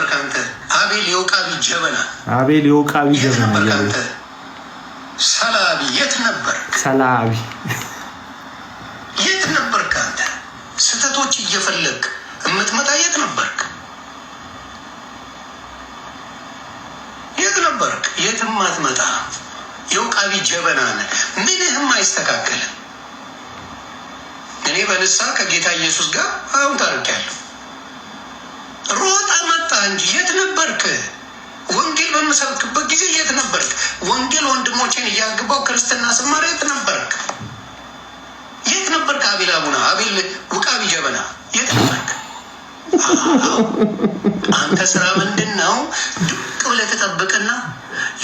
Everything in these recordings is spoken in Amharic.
ነበርክ አንተ? አቤል የውቃቢ ጀበና፣ አቤል የውቃቢ ጀበና። ሰላቢ የት ነበር? ሰላቢ የት ነበርክ አንተ? ስተቶች እየፈለግ እምትመጣ የት ነበርክ? የት ነበርክ? የትም አትመጣ። የውቃቢ ጀበና ነህ። ምንህም አይስተካከልም። እኔ በንስሐ ከጌታ ኢየሱስ ጋር አሁን ታርቄያለሁ። ሮጣ መጣ እንጂ የት ነበርክ? ወንጌል በምሰብክበት ጊዜ የት ነበርክ? ወንጌል ወንድሞቼን እያገባው ክርስትና ስማር የት ነበርክ? የት ነበርክ? አቤል አቡና፣ አቤል ውቃቢ ጀበና የት ነበርክ? አንተ ስራ ምንድን ነው? ድቅ ብለህ ትጠብቅና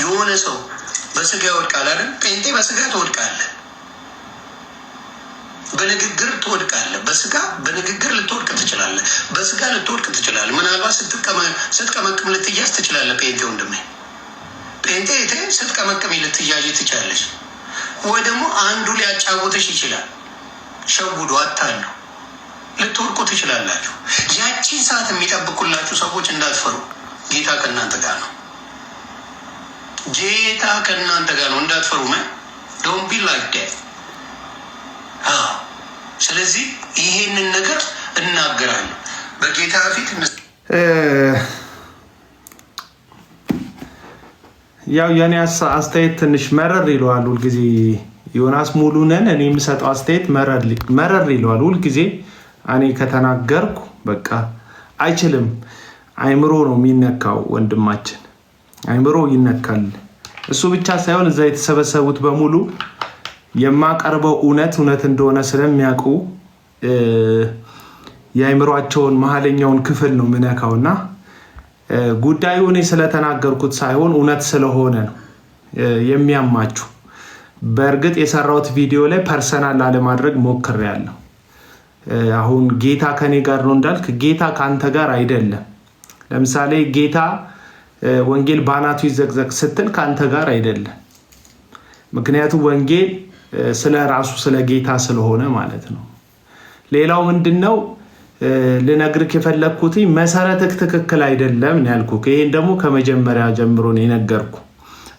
የሆነ ሰው በስጋ ይወድቃል አይደል? ጴንጤ በስጋ ትወድቃለህ፣ በንግግር ትወድቃለህ። በስጋ በንግግር ልትወድቅ ትችላለህ። በስጋ ልትወድቅ ትችላለህ። ምናልባት ስትቀመቅም ልትያዝ ትችላለህ። ጴንጤ ወንድሜ፣ ጴንጤ ስትቀመቅም ልትያዥ ትችላለች። ወይ ደግሞ አንዱ ሊያጫወትሽ ይችላል። ሸውዶ አታሉ ልትወድቁ ትችላላችሁ። ያቺን ሰዓት የሚጠብቁላችሁ ሰዎች እንዳትፈሩ። ጌታ ከእናንተ ጋር ነው። ጌታ ከእናንተ ጋር ነው። እንዳትፈሩ። ዶንት ቢ ላይክ ዳት። ስለዚህ ይሄንን ነገር እናገራለሁ በጌታ ፊት። ያው የኔ አስተያየት ትንሽ መረር ይለዋል ሁልጊዜ። ዮናስ ሙሉነን እኔ የምሰጠው አስተያየት መረር ይለዋል ሁልጊዜ። እኔ ከተናገርኩ በቃ አይችልም። አይምሮ ነው የሚነካው ወንድማችን፣ አይምሮ ይነካል። እሱ ብቻ ሳይሆን እዛ የተሰበሰቡት በሙሉ የማቀርበው እውነት እንደሆነ ስለሚያውቁ የአይምሯቸውን መሀለኛውን ክፍል ነው ምነካውና ጉዳዩ እኔ ስለተናገርኩት ሳይሆን እውነት ስለሆነ ነው የሚያማችሁ። በእርግጥ የሰራሁት ቪዲዮ ላይ ፐርሰናል ላለማድረግ ሞክሬያለሁ። አሁን ጌታ ከኔ ጋር ነው እንዳልክ፣ ጌታ ከአንተ ጋር አይደለም። ለምሳሌ ጌታ ወንጌል ባናቱ ይዘቅዘቅ ስትል ከአንተ ጋር አይደለም። ምክንያቱም ወንጌል ስለ ራሱ ስለ ጌታ ስለሆነ ማለት ነው። ሌላው ምንድነው ልነግርህ የፈለግኩት መሰረትህ ትክክል አይደለም ነው ያልኩህ። ይሄን ደግሞ ከመጀመሪያ ጀምሮ ነው የነገርኩ።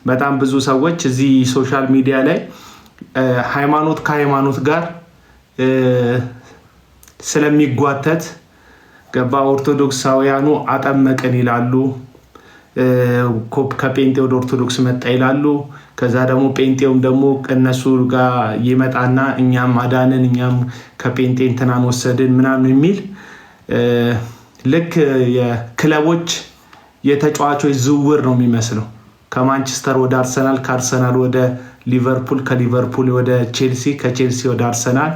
በጣም ብዙ ሰዎች እዚህ ሶሻል ሚዲያ ላይ ሃይማኖት ከሃይማኖት ጋር ስለሚጓተት ገባ ኦርቶዶክሳውያኑ አጠመቅን ይላሉ፣ ከጴንጤ ወደ ኦርቶዶክስ መጣ ይላሉ። ከዛ ደግሞ ጴንጤውም ደግሞ እነሱ ጋር ይመጣና እኛም አዳንን፣ እኛም ከጴንጤ እንትናን ወሰድን ምናምን የሚል ልክ የክለቦች የተጫዋቾች ዝውውር ነው የሚመስለው። ከማንቸስተር ወደ አርሰናል፣ ከአርሰናል ወደ ሊቨርፑል፣ ከሊቨርፑል ወደ ቼልሲ፣ ከቼልሲ ወደ አርሰናል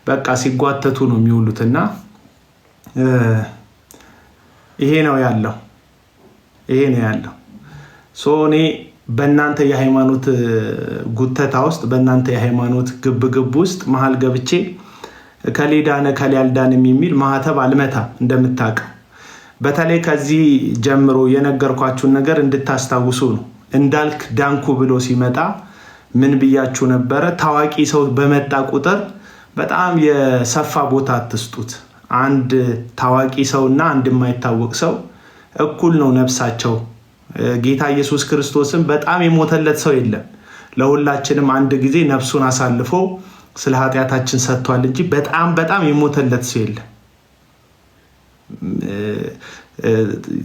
በቃ ሲጓተቱ ነው የሚውሉትና ይሄ ነው ያለው። እኔ በእናንተ የሃይማኖት ጉተታ ውስጥ በእናንተ የሃይማኖት ግብግብ ውስጥ መሀል ገብቼ ከሌዳነ ከሊያልዳንም የሚል ማህተብ አልመታ። እንደምታውቀው በተለይ ከዚህ ጀምሮ የነገርኳችሁን ነገር እንድታስታውሱ ነው። እንዳልክ ዳንኩ ብሎ ሲመጣ ምን ብያችሁ ነበረ? ታዋቂ ሰው በመጣ ቁጥር በጣም የሰፋ ቦታ አትስጡት። አንድ ታዋቂ ሰውና አንድ የማይታወቅ ሰው እኩል ነው ነፍሳቸው። ጌታ ኢየሱስ ክርስቶስን በጣም የሞተለት ሰው የለም። ለሁላችንም አንድ ጊዜ ነፍሱን አሳልፎ ስለ ኃጢአታችን ሰጥቷል እንጂ በጣም የሞተለት ሰው የለም።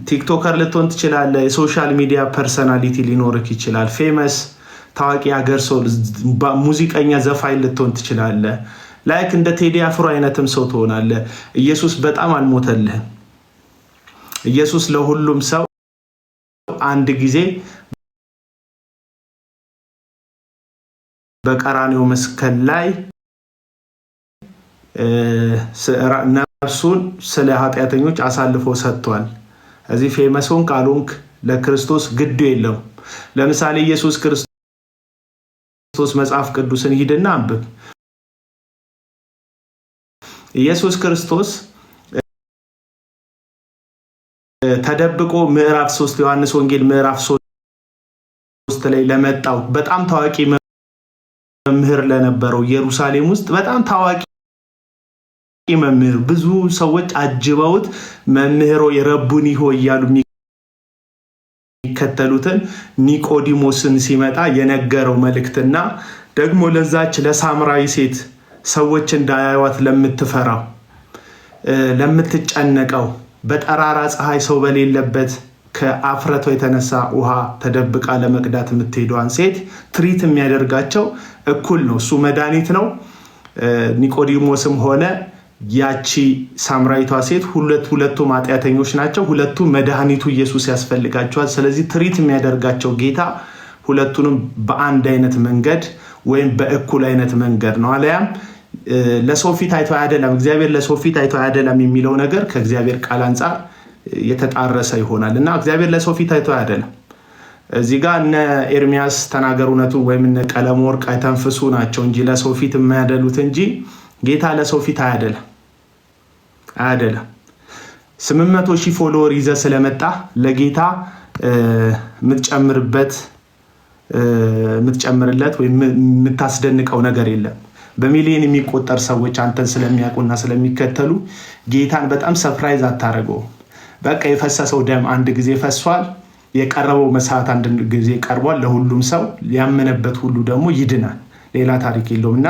ቲክቶከር ልትሆን ትችላለህ፣ የሶሻል ሚዲያ ፐርሰናሊቲ ሊኖርክ ይችላል፣ ፌመስ ታዋቂ ሀገር ሰው ሙዚቀኛ ዘፋኝ ልትሆን ትችላለህ። ላይክ እንደ ቴዲ አፍሮ አይነትም ሰው ትሆናለህ። ኢየሱስ በጣም አልሞተልህም። ኢየሱስ ለሁሉም ሰው አንድ ጊዜ በቀራንዮ መስቀል ላይ ነፍሱን ስለ ኃጢአተኞች አሳልፎ ሰጥቷል። እዚህ ፌመሶን ቃሉንክ ለክርስቶስ ግድ የለው። ለምሳሌ ኢየሱስ ክርስቶስ መጽሐፍ ቅዱስን ሂድና አንብብ። ኢየሱስ ክርስቶስ ተደብቆ ምዕራፍ 3 ዮሐንስ ወንጌል ምዕራፍ 3 ላይ ለመጣው በጣም ታዋቂ መምህር ለነበረው ኢየሩሳሌም ውስጥ በጣም ታዋቂ መምህር ብዙ ሰዎች አጅበውት መምህሮ የረቡኒ ሆይ እያሉ የሚከተሉትን ኒቆዲሞስን ሲመጣ የነገረው መልእክትና ደግሞ ለዛች ለሳምራዊ ሴት ሰዎች እንዳያዩት ለምትፈራው ለምትጨነቀው በጠራራ ፀሐይ ሰው በሌለበት ከአፍረቷ የተነሳ ውሃ ተደብቃ ለመቅዳት የምትሄደዋን ሴት ትሪት የሚያደርጋቸው እኩል ነው። እሱ መድኃኒት ነው። ኒቆዲሞስም ሆነ ያቺ ሳምራዊቷ ሴት ሁለቱም ኃጢአተኞች ናቸው። ሁለቱም መድኃኒቱ ኢየሱስ ያስፈልጋቸዋል። ስለዚህ ትሪት የሚያደርጋቸው ጌታ ሁለቱንም በአንድ አይነት መንገድ ወይም በእኩል አይነት መንገድ ነው። አለያም ለሰው ፊት አይቶ አይደለም፣ እግዚአብሔር ለሰው ፊት አይቶ አይደለም የሚለው ነገር ከእግዚአብሔር ቃል አንጻር የተጣረሰ ይሆናል እና እግዚአብሔር ለሰው ፊት አይቶ አይደለም። እዚህ ጋር እነ ኤርሚያስ ተናገር እውነቱን ወይም እነ ቀለመወርቅ አይተንፍሱ ናቸው እንጂ ለሰው ፊት የማያደሉት እንጂ ጌታ ለሰው ፊት አይደለም። 800,000 ፎሎወር ይዘ ስለመጣ ለጌታ የምትጨምርለት ወይም የምታስደንቀው ነገር የለም። በሚሊዮን የሚቆጠር ሰዎች አንተን ስለሚያውቁና ስለሚከተሉ ጌታን በጣም ሰርፕራይዝ አታደርገው። በቃ የፈሰሰው ደም አንድ ጊዜ ፈሷል። የቀረበው መስዋዕት አንድ ጊዜ ቀርቧል። ለሁሉም ሰው ያመነበት ሁሉ ደግሞ ይድናል። ሌላ ታሪክ የለውም እና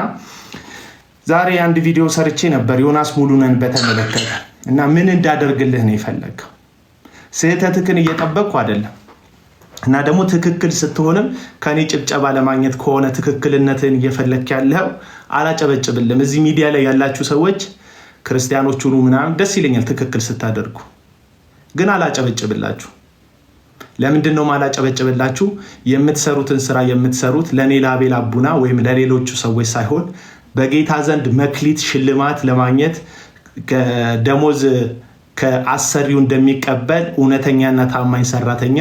ዛሬ አንድ ቪዲዮ ሰርቼ ነበር ዮናስ ሙሉነን በተመለከተ እና ምን እንዳደርግልህ ነው የፈለገው። ስህተትክን እየጠበቅኩ አይደለም እና ደግሞ ትክክል ስትሆንም ከኔ ጭብጨባ ለማግኘት ከሆነ ትክክልነትን እየፈለክ ያለው አላጨበጭብልም። እዚህ ሚዲያ ላይ ያላችሁ ሰዎች ክርስቲያኖች ሁሉ ምናምን ደስ ይለኛል ትክክል ስታደርጉ፣ ግን አላጨበጭብላችሁ። ለምንድን ነው ማላጨበጭብላችሁ? የምትሰሩትን ስራ የምትሰሩት ለኔ ለአቤል አቡና ወይም ለሌሎቹ ሰዎች ሳይሆን በጌታ ዘንድ መክሊት ሽልማት ለማግኘት ደሞዝ ከአሰሪው እንደሚቀበል እውነተኛና ታማኝ ሰራተኛ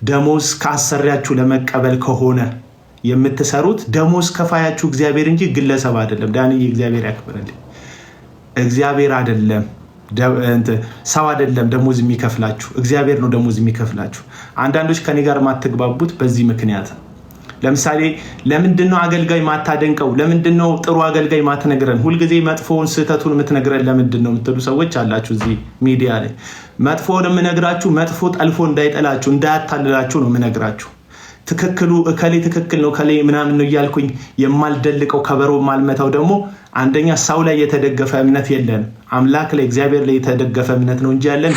ደሞዝ ከአሰሪያችሁ ለመቀበል ከሆነ የምትሰሩት ደሞዝ ከፋያችሁ እግዚአብሔር እንጂ ግለሰብ አይደለም። ዳንኤል እግዚአብሔር ያክብርልኝ። እግዚአብሔር አይደለም ሰው አይደለም ደሞዝ የሚከፍላችሁ፣ እግዚአብሔር ነው ደሞዝ የሚከፍላችሁ። አንዳንዶች ከኔ ጋር ማትግባቡት በዚህ ምክንያት። ለምሳሌ ለምንድነው አገልጋይ ማታደንቀው? ለምንድነው ጥሩ አገልጋይ ማትነግረን? ሁልጊዜ መጥፎውን ስህተቱን የምትነግረን ለምንድነው የምትሉ ሰዎች አላችሁ እዚህ ሚዲያ ላይ። መጥፎውን የምነግራችሁ መጥፎ ጠልፎ እንዳይጠላችሁ እንዳያታልላችሁ ነው የምነግራችሁ። ትክክሉ እከሌ ትክክል ነው ከሌ ምናምን ነው እያልኩኝ የማልደልቀው ከበሮ ማልመታው ደግሞ አንደኛ ሰው ላይ የተደገፈ እምነት የለን፣ አምላክ ላይ እግዚአብሔር ላይ የተደገፈ እምነት ነው እንጂ ያለን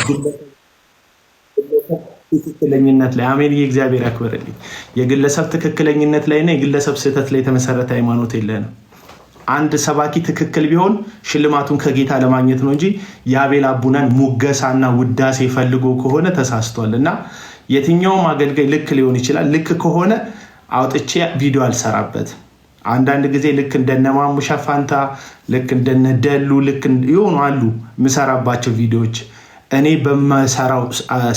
ትክክለኝነት ላይ አሜን። የእግዚአብሔር ያክብርልኝ። የግለሰብ ትክክለኝነት ላይ እና የግለሰብ ስህተት ላይ የተመሰረተ ሃይማኖት የለንም። አንድ ሰባኪ ትክክል ቢሆን ሽልማቱን ከጌታ ለማግኘት ነው እንጂ የአቤል አቡናን ሙገሳና ውዳሴ ፈልጎ ከሆነ ተሳስቷል። እና የትኛውም አገልጋይ ልክ ሊሆን ይችላል። ልክ ከሆነ አውጥቼ ቪዲዮ አልሰራበት። አንዳንድ ጊዜ ልክ እንደነ ማሙሻ ፋንታ ልክ እንደነ ደሉ ልክ ይሆኑ አሉ ምሰራባቸው ቪዲዮዎች። እኔ በመሰራው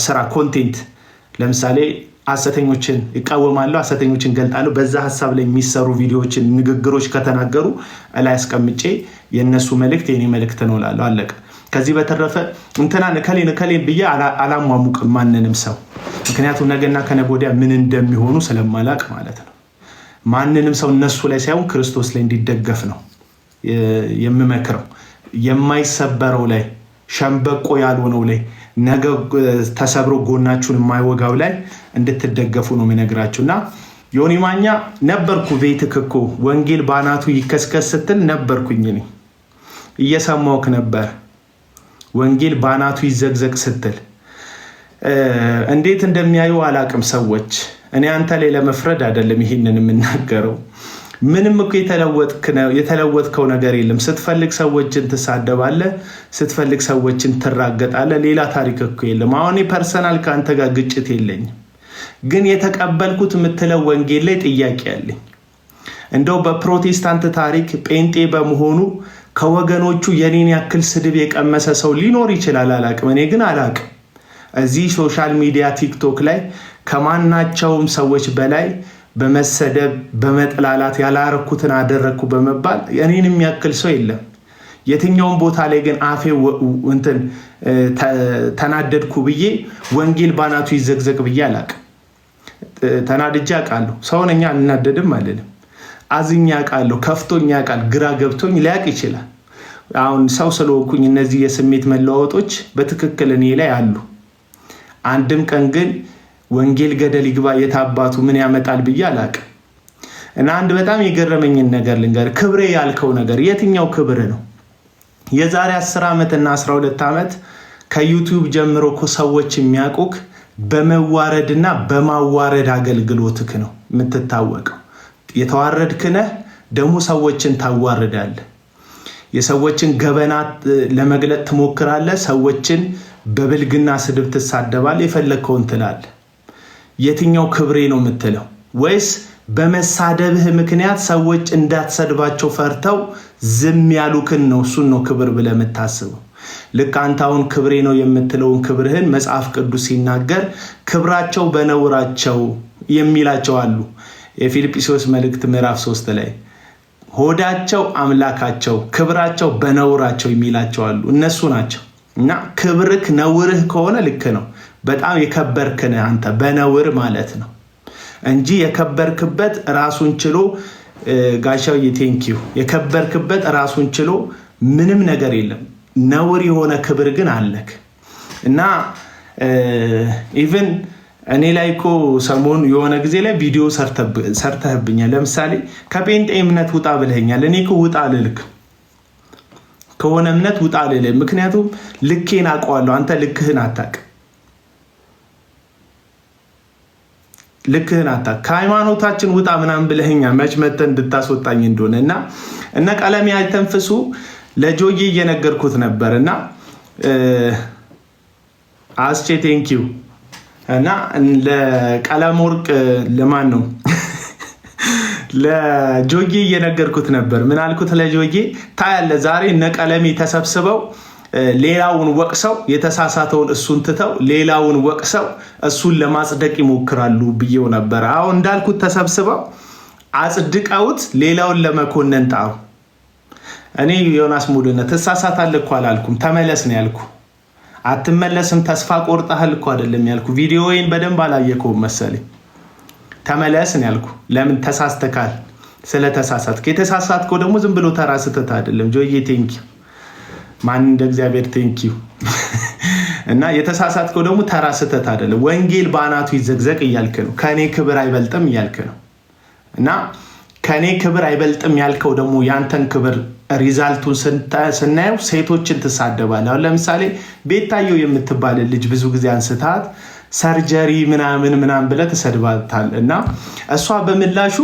ስራ ኮንቴንት ለምሳሌ ሐሰተኞችን ይቃወማለሁ፣ ሐሰተኞችን ገልጣለሁ። በዛ ሐሳብ ላይ የሚሰሩ ቪዲዮዎችን ንግግሮች ከተናገሩ ላይ አስቀምጬ የነሱ መልእክት የኔ መልእክት ነው እላለሁ። አለቀ። ከዚህ በተረፈ እንትና ከሌን ብዬ አላሟሙቅም ማንንም ሰው። ምክንያቱም ነገና ከነገ ወዲያ ምን እንደሚሆኑ ስለማላቅ ማለት ነው። ማንንም ሰው እነሱ ላይ ሳይሆን ክርስቶስ ላይ እንዲደገፍ ነው የምመክረው። የማይሰበረው ላይ ሸምበቆ ያልሆነው ላይ ነገ ተሰብሮ ጎናችሁን የማይወጋው ላይ እንድትደገፉ ነው የምነግራችሁ። እና ዮኒ ማኛ ነበርኩ ቤትክ እኮ ወንጌል ባናቱ ይከስከስ ስትል ነበርኩኝ እኔ እየሰማሁህ ነበር። ወንጌል ባናቱ ይዘግዘግ ስትል እንዴት እንደሚያዩ አላቅም ሰዎች። እኔ አንተ ላይ ለመፍረድ አይደለም ይሄንን የምናገረው። ምንም እኮ የተለወጥከው ነገር የለም። ስትፈልግ ሰዎችን ትሳደባለህ፣ ስትፈልግ ሰዎችን ትራገጣለህ። ሌላ ታሪክ እኮ የለም። አሁን ፐርሰናል ከአንተ ጋር ግጭት የለኝም፣ ግን የተቀበልኩት የምትለው ወንጌል ላይ ጥያቄ አለኝ። እንደው በፕሮቴስታንት ታሪክ ጴንጤ በመሆኑ ከወገኖቹ የኔን ያክል ስድብ የቀመሰ ሰው ሊኖር ይችላል፣ አላቅም። እኔ ግን አላቅም። እዚህ ሶሻል ሚዲያ ቲክቶክ ላይ ከማናቸውም ሰዎች በላይ በመሰደብ በመጥላላት ያላረኩትን አደረኩ በመባል እኔን የሚያክል ሰው የለም። የትኛውም ቦታ ላይ ግን አፌ እንትን ተናደድኩ ብዬ ወንጌል ባናቱ ይዘግዘግ ብዬ አላቅም። ተናድጄ አውቃለሁ። ሰውነኛ አልናደድም አልልም። አዝኛ አውቃለሁ፣ ከፍቶኛ አውቃለሁ፣ ግራ ገብቶኝ ሊያውቅ ይችላል። አሁን ሰው ስለሆንኩኝ እነዚህ የስሜት መለዋወጦች በትክክል እኔ ላይ አሉ። አንድም ቀን ግን ወንጌል ገደል ይግባ የታባቱ ምን ያመጣል ብዬ አላቅም። እና አንድ በጣም የገረመኝን ነገር ልንገር። ክብሬ ያልከው ነገር የትኛው ክብር ነው? የዛሬ 10 ዓመት እና 12 ዓመት ከዩቲዩብ ጀምሮ እኮ ሰዎች የሚያውቁክ በመዋረድና በማዋረድ አገልግሎትክ ነው የምትታወቀው። የተዋረድክ ነህ፣ ደግሞ ሰዎችን ታዋርዳለህ። የሰዎችን ገበና ለመግለጥ ትሞክራለህ። ሰዎችን በብልግና ስድብ ትሳደባለህ፣ የፈለግከውን ትላለህ። የትኛው ክብሬ ነው የምትለው? ወይስ በመሳደብህ ምክንያት ሰዎች እንዳትሰድባቸው ፈርተው ዝም ያሉክን ነው እሱን ነው ክብር ብለህ የምታስበው? ልክ አንተ አሁን ክብሬ ነው የምትለውን ክብርህን መጽሐፍ ቅዱስ ሲናገር ክብራቸው በነውራቸው የሚላቸው አሉ። የፊልጵስዩስ መልእክት ምዕራፍ 3 ላይ ሆዳቸው አምላካቸው ክብራቸው በነውራቸው የሚላቸው አሉ። እነሱ ናቸው። እና ክብርክ ነውርህ ከሆነ ልክ ነው፣ በጣም የከበርክ ነህ አንተ በነውር ማለት ነው እንጂ የከበርክበት ራሱን ችሎ ጋሻው ቴንኪው የከበርክበት ራሱን ችሎ ምንም ነገር የለም። ነውር የሆነ ክብር ግን አለክ። እና ኢቭን እኔ ላይ እኮ ሰሞኑ የሆነ ጊዜ ላይ ቪዲዮ ሰርተህብኛል። ለምሳሌ ከጴንጤ እምነት ውጣ ብለኸኛል። እኔ እኮ ውጣ ልልክ ከሆነ እምነት ውጣ ልልህ፣ ምክንያቱም ልኬን አውቀዋለሁ። አንተ ልክህን አታውቅም። ከሃይማኖታችን ውጣ ምናምን ብለኸኛል መች መተህ እንድታስወጣኝ እንደሆነ እና ቀለሜ አይተንፍሱ ለጆዬ እየነገርኩት ነበር እና አስቼ ቴንኪው እና ለቀለም ወርቅ ለማን ነው ለጆዬ እየነገርኩት ነበር። ምን አልኩት ለጆዬ? ታያለህ ዛሬ እነ ቀለሜ ተሰብስበው ሌላውን ወቅሰው የተሳሳተውን እሱን ትተው ሌላውን ወቅሰው እሱን ለማጽደቅ ይሞክራሉ ብዬው ነበር። አሁን እንዳልኩት ተሰብስበው አጽድቀውት ሌላውን ለመኮነን ጣሩ። እኔ ዮናስ ሙሉነት ተሳሳታለህ እኮ አላልኩም፣ ተመለስ ነው ያልኩ። አትመለስም ተስፋ ቆርጠሃል እኮ አይደለም ያልኩ። ቪዲዮዬን በደንብ አላየከውም መሰለኝ። ተመለስ ነው ያልኩ። ለምን ተሳስተካል? ስለተሳሳትክ። የተሳሳትከው ደግሞ ዝም ብሎ ተራ ስህተት አይደለም። ጆዬ ቴንኪው፣ ማን እንደ እግዚአብሔር ቴንኪው። እና የተሳሳትከው ደግሞ ተራ ስህተት አይደለም። ወንጌል በአናቱ ይዘግዘቅ እያልክ ነው። ከኔ ክብር አይበልጥም እያልክ ነው። እና ከኔ ክብር አይበልጥም ያልከው ደግሞ ያንተን ክብር ሪዛልቱን ስናየው ሴቶችን ትሳደባለህ። አሁን ለምሳሌ ቤታየው የምትባል ልጅ ብዙ ጊዜ አንስታት ሰርጀሪ ምናምን ብለህ ትሰድባታል። እና እሷ በምላሹ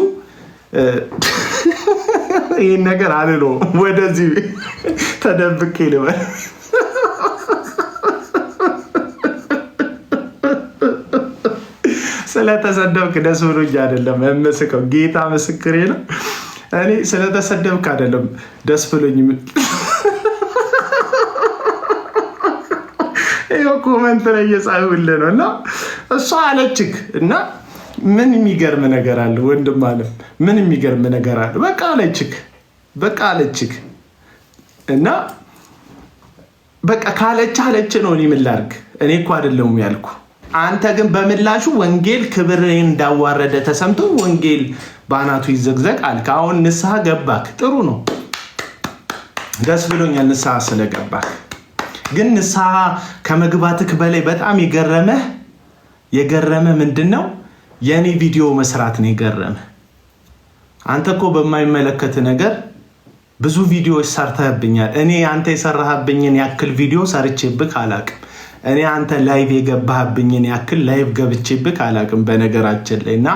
ይህን ነገር አልሎ ወደዚህ ተደብቄ ልበል ስለተሰደብክ ደስ ብሎኝ አይደለም የምስቀው፣ ጌታ ምስክሬ ነው። እኔ ስለተሰደብክ አይደለም ደስ ብሎኝ። ይኸው ኮመንት ላይ እየጻፉልህ ነው። እና እሷ አለችክ እና ምን የሚገርም ነገር አለ ወንድም አለ፣ ምን የሚገርም ነገር አለ። በቃ አለችክ እና በቃ ካለች ነው። እኔ ምን ላድርግ? እኔ እኮ አይደለሁም ያልኩ። አንተ ግን በምላሹ ወንጌል ክብርን እንዳዋረደ ተሰምቶ ወንጌል በአናቱ ይዘግዘቅ አልክ። አሁን ንስሐ ገባክ፣ ጥሩ ነው፣ ደስ ብሎኛል ንስሐ ስለገባክ። ግን ንስሐ ከመግባትክ በላይ በጣም የገረመ ምንድነው? የኔ ቪዲዮ መስራት ነው የገረመ። አንተ እኮ በማይመለከት ነገር ብዙ ቪዲዮዎች ሰርተህብኛል። እኔ አንተ የሰራህብኝን ያክል ቪዲዮ ሰርቼብክ አላቅም። እኔ አንተ ላይቭ የገባህብኝን ያክል ላይቭ ገብቼብክ አላቅም በነገራችን ላይ። እና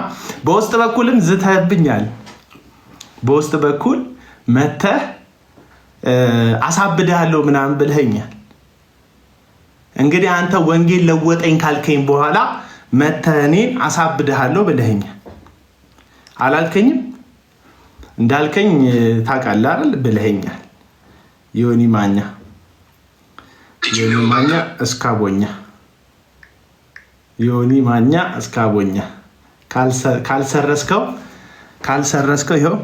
በውስጥ በኩልም ዝተህብኛል። በውስጥ በኩል መተህ አሳብድሃለሁ ምናምን ብለኸኛል። እንግዲህ አንተ ወንጌል ለወጠኝ ካልከኝ በኋላ መተህ እኔን አሳብድሃለሁ ብለኸኛል። አላልከኝም? እንዳልከኝ ታውቃለህ አይደል? ብለኸኛል። ዮኒ ማኛ እስካቦኛ ዮኒ ማኛ እስካቦኛ ካልሰረስከው ይኸው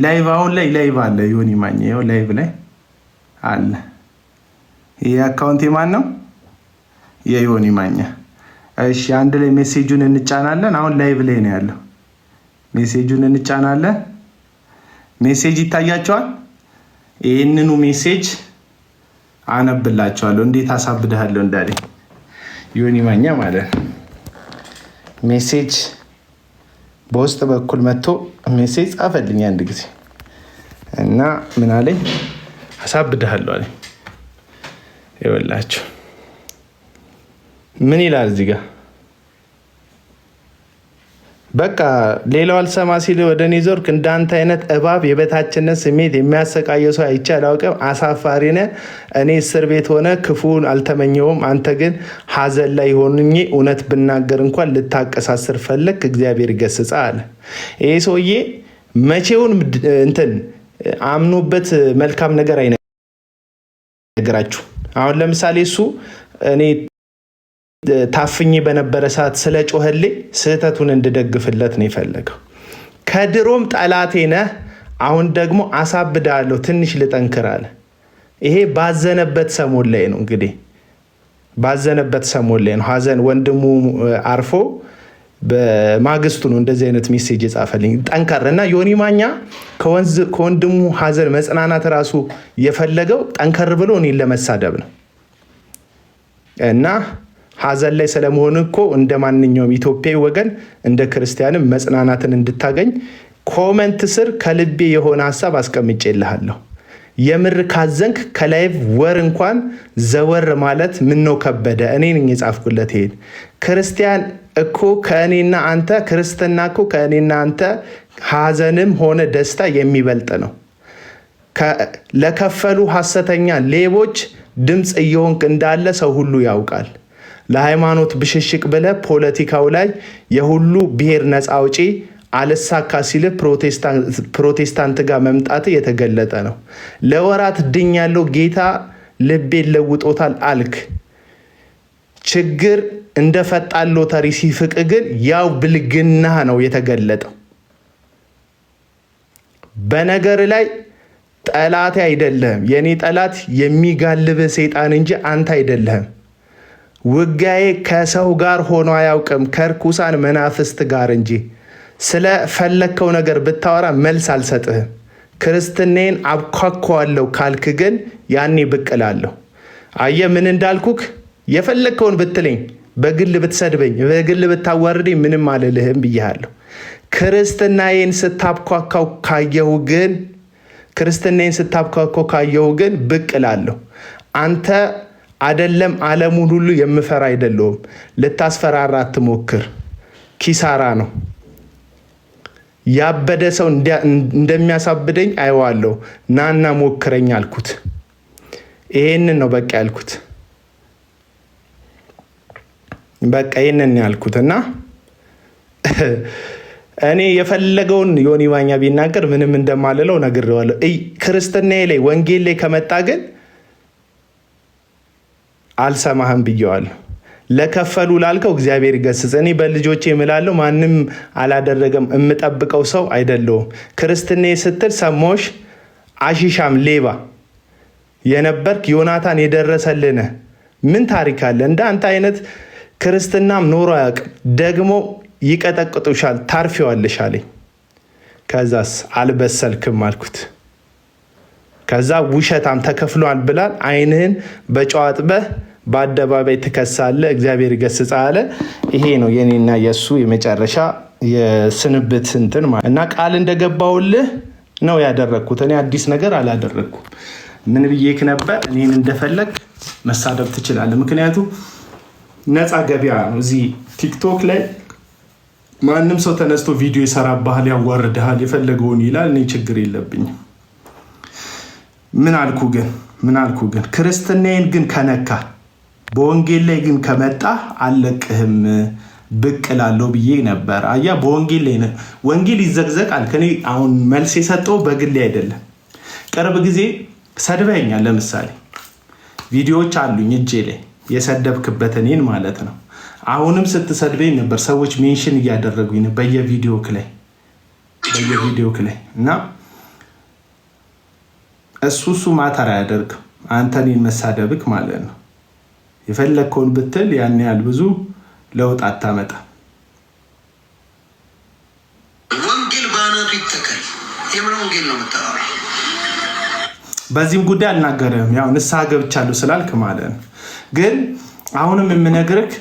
ላይቭ አሁን ላይ ላይቭ አለ። ዮኒ ማኛ ይኸው ላይቭ ላይ አለ። ይሄ አካውንት የማን ነው? የዮኒ ማኛ። እሺ አንድ ላይ ሜሴጁን እንጫናለን። አሁን ላይቭ ላይ ነው ያለው። ሜሴጁን እንጫናለን። ሜሴጅ ይታያቸዋል። ይህንኑ ሜሴጅ አነብላቸዋለሁ። እንዴት አሳብድሃለሁ እንዳለኝ ዮኒ ማኛ ማለት ነው። ሜሴጅ በውስጥ በኩል መጥቶ ሜሴጅ ጻፈልኝ አንድ ጊዜ እና ምን አለኝ? አሳብድሃለሁ አለኝ። ይኸውላችሁ ምን ይላል እዚህ ጋር በቃ ሌላው አልሰማ ሲል ወደ እኔ ዞርክ። እንዳንተ አይነት እባብ የበታችነት ስሜት የሚያሰቃየው ሰው አይቼ አላውቅም። አሳፋሪ ነህ። እኔ እስር ቤት ሆነ ክፉን አልተመኘውም። አንተ ግን ሀዘን ላይ ሆኜ እውነት ብናገር እንኳን ልታቀሳስር ፈለግ። እግዚአብሔር ይገስጻ አለ። ይሄ ሰውዬ መቼውን እንትን አምኖበት መልካም ነገር አይነግራችሁ። አሁን ለምሳሌ እሱ እኔ ታፍኜ በነበረ ሰዓት ስለ ጮኸልኝ ስህተቱን እንድደግፍለት ነው የፈለገው። ከድሮም ጠላቴ ነህ፣ አሁን ደግሞ አሳብዳለሁ፣ ትንሽ ልጠንክር አለ። ይሄ ባዘነበት ሰሞን ላይ ነው እንግዲህ ባዘነበት ሰሞን ላይ ነው። ሀዘን ወንድሙ አርፎ በማግስቱ ነው እንደዚህ አይነት ሜሴጅ የጻፈልኝ። ጠንከር እና ዮኒ ማኛ ከወንድሙ ሀዘን መጽናናት ራሱ የፈለገው ጠንከር ብሎ እኔን ለመሳደብ ነው እና ሀዘን ላይ ስለመሆን እኮ እንደ ማንኛውም ኢትዮጵያዊ ወገን እንደ ክርስቲያንም መጽናናትን እንድታገኝ ኮመንት ስር ከልቤ የሆነ ሀሳብ አስቀምጬልሃለሁ። የምር ካዘንክ ከላይቭ ወር እንኳን ዘወር ማለት ምነው ከበደ። እኔ ነኝ የጻፍኩለት ይሄን። ክርስቲያን እኮ ከእኔና አንተ ክርስትና እኮ ከእኔና አንተ ሀዘንም ሆነ ደስታ የሚበልጥ ነው። ለከፈሉ ሐሰተኛ ሌቦች ድምፅ እየሆንክ እንዳለ ሰው ሁሉ ያውቃል። ለሃይማኖት ብሽሽቅ ብለ ፖለቲካው ላይ የሁሉ ብሔር ነፃ አውጪ አልሳካ ሲል ፕሮቴስታንት ጋር መምጣት የተገለጠ ነው። ለወራት ድኝ ያለው ጌታ ልቤን ለውጦታል አልክ። ችግር እንደ ፈጣን ሎተሪ ሲፍቅ ግን ያው ብልግና ነው የተገለጠው። በነገር ላይ ጠላቴ አይደለህም። የኔ ጠላት የሚጋልብህ ሰይጣን እንጂ አንተ አይደለህም። ውጋዬ ከሰው ጋር ሆኖ አያውቅም ከርኩሳን መናፍስት ጋር እንጂ። ስለፈለከው ነገር ብታወራ መልስ አልሰጥህም። ክርስትናዬን አብኳኳዋለሁ ካልክ ግን ያኔ ብቅ እላለሁ። አየህ ምን እንዳልኩክ? የፈለከውን ብትለኝ፣ በግል ብትሰድበኝ፣ በግል ብታዋርደኝ ምንም አልልህም ብያለሁ። ክርስትናዬን ስታብኳካው ካየሁ ግን ብቅ እላለሁ። አንተ አይደለም ዓለሙን ሁሉ የምፈራ አይደለሁም። ልታስፈራራ አትሞክር፣ ኪሳራ ነው። ያበደ ሰው እንደሚያሳብደኝ አይዋለሁ። ናና ሞክረኝ አልኩት። ይሄንን ነው በቃ ያልኩት። በቃ ይሄንን ያልኩት እና እኔ የፈለገውን ዮኒ ማኛ ቢናገር ምንም እንደማልለው ነግሬዋለሁ። ክርስትናዬ ላይ ወንጌል ላይ ከመጣ ግን አልሰማህም ብየዋለሁ። ለከፈሉ ላልከው እግዚአብሔር ይገስጽ። እኔ በልጆቼ እምላለሁ ማንም አላደረገም። የምጠብቀው ሰው አይደለሁም። ክርስትናዬ ስትል ሰማሽ አሺሻም ሌባ የነበርክ ዮናታን የደረሰልነ ምን ታሪክ አለ? እንደ አንተ አይነት ክርስትናም ኖሮ አያውቅም። ደግሞ ይቀጠቅጡሻል፣ ታርፊዋለሽ አለኝ። ከዛስ አልበሰልክም አልኩት። ከዛ ውሸታም ተከፍሏል ብላል አይንህን በጨዋጥበህ በአደባባይ ትከሳለህ፣ እግዚአብሔር ይገስጽ አለ። ይሄ ነው የኔና የሱ የመጨረሻ የስንብት እንትን ማለት እና ቃል እንደገባውልህ ነው ያደረግኩት። እኔ አዲስ ነገር አላደረግኩም። ምን ብዬክ ነበር? እኔን እንደፈለግ መሳደብ ትችላለህ። ምክንያቱም ነፃ ገበያ ነው። እዚህ ቲክቶክ ላይ ማንም ሰው ተነስቶ ቪዲዮ ይሰራብሃል፣ ያዋርድሃል፣ የፈለገውን ይላል። እኔ ችግር የለብኝም። ምን አልኩ ግን ክርስትናዬን ግን ከነካ በወንጌል ላይ ግን ከመጣ አለቅህም ብቅ እላለሁ ብዬ ነበር። አያ በወንጌል ላይ ወንጌል ይዘግዘቃል። ከኔ አሁን መልስ የሰጠው በግሌ አይደለም። ቅርብ ጊዜ ሰድበኛል። ለምሳሌ ቪዲዮዎች አሉኝ እጄ ላይ የሰደብክበት እኔን ማለት ነው። አሁንም ስትሰድበኝ ነበር። ሰዎች ሜንሽን እያደረጉኝ ነው በየቪዲዮክ ላይ እና እሱ ማተር አያደርግም። አንተ እኔን መሳደብክ ማለት ነው። የፈለግከውን ብትል ያን ያህል ብዙ ለውጥ አታመጣ። ወንጌል በአናቱ ይተከል። የምን ወንጌል ነው የምታወራው? በዚህም ጉዳይ አልናገርም። ያው ንስሐ ገብቻለሁ ስላልክ ማለት ነው። ግን አሁንም የምነግርህ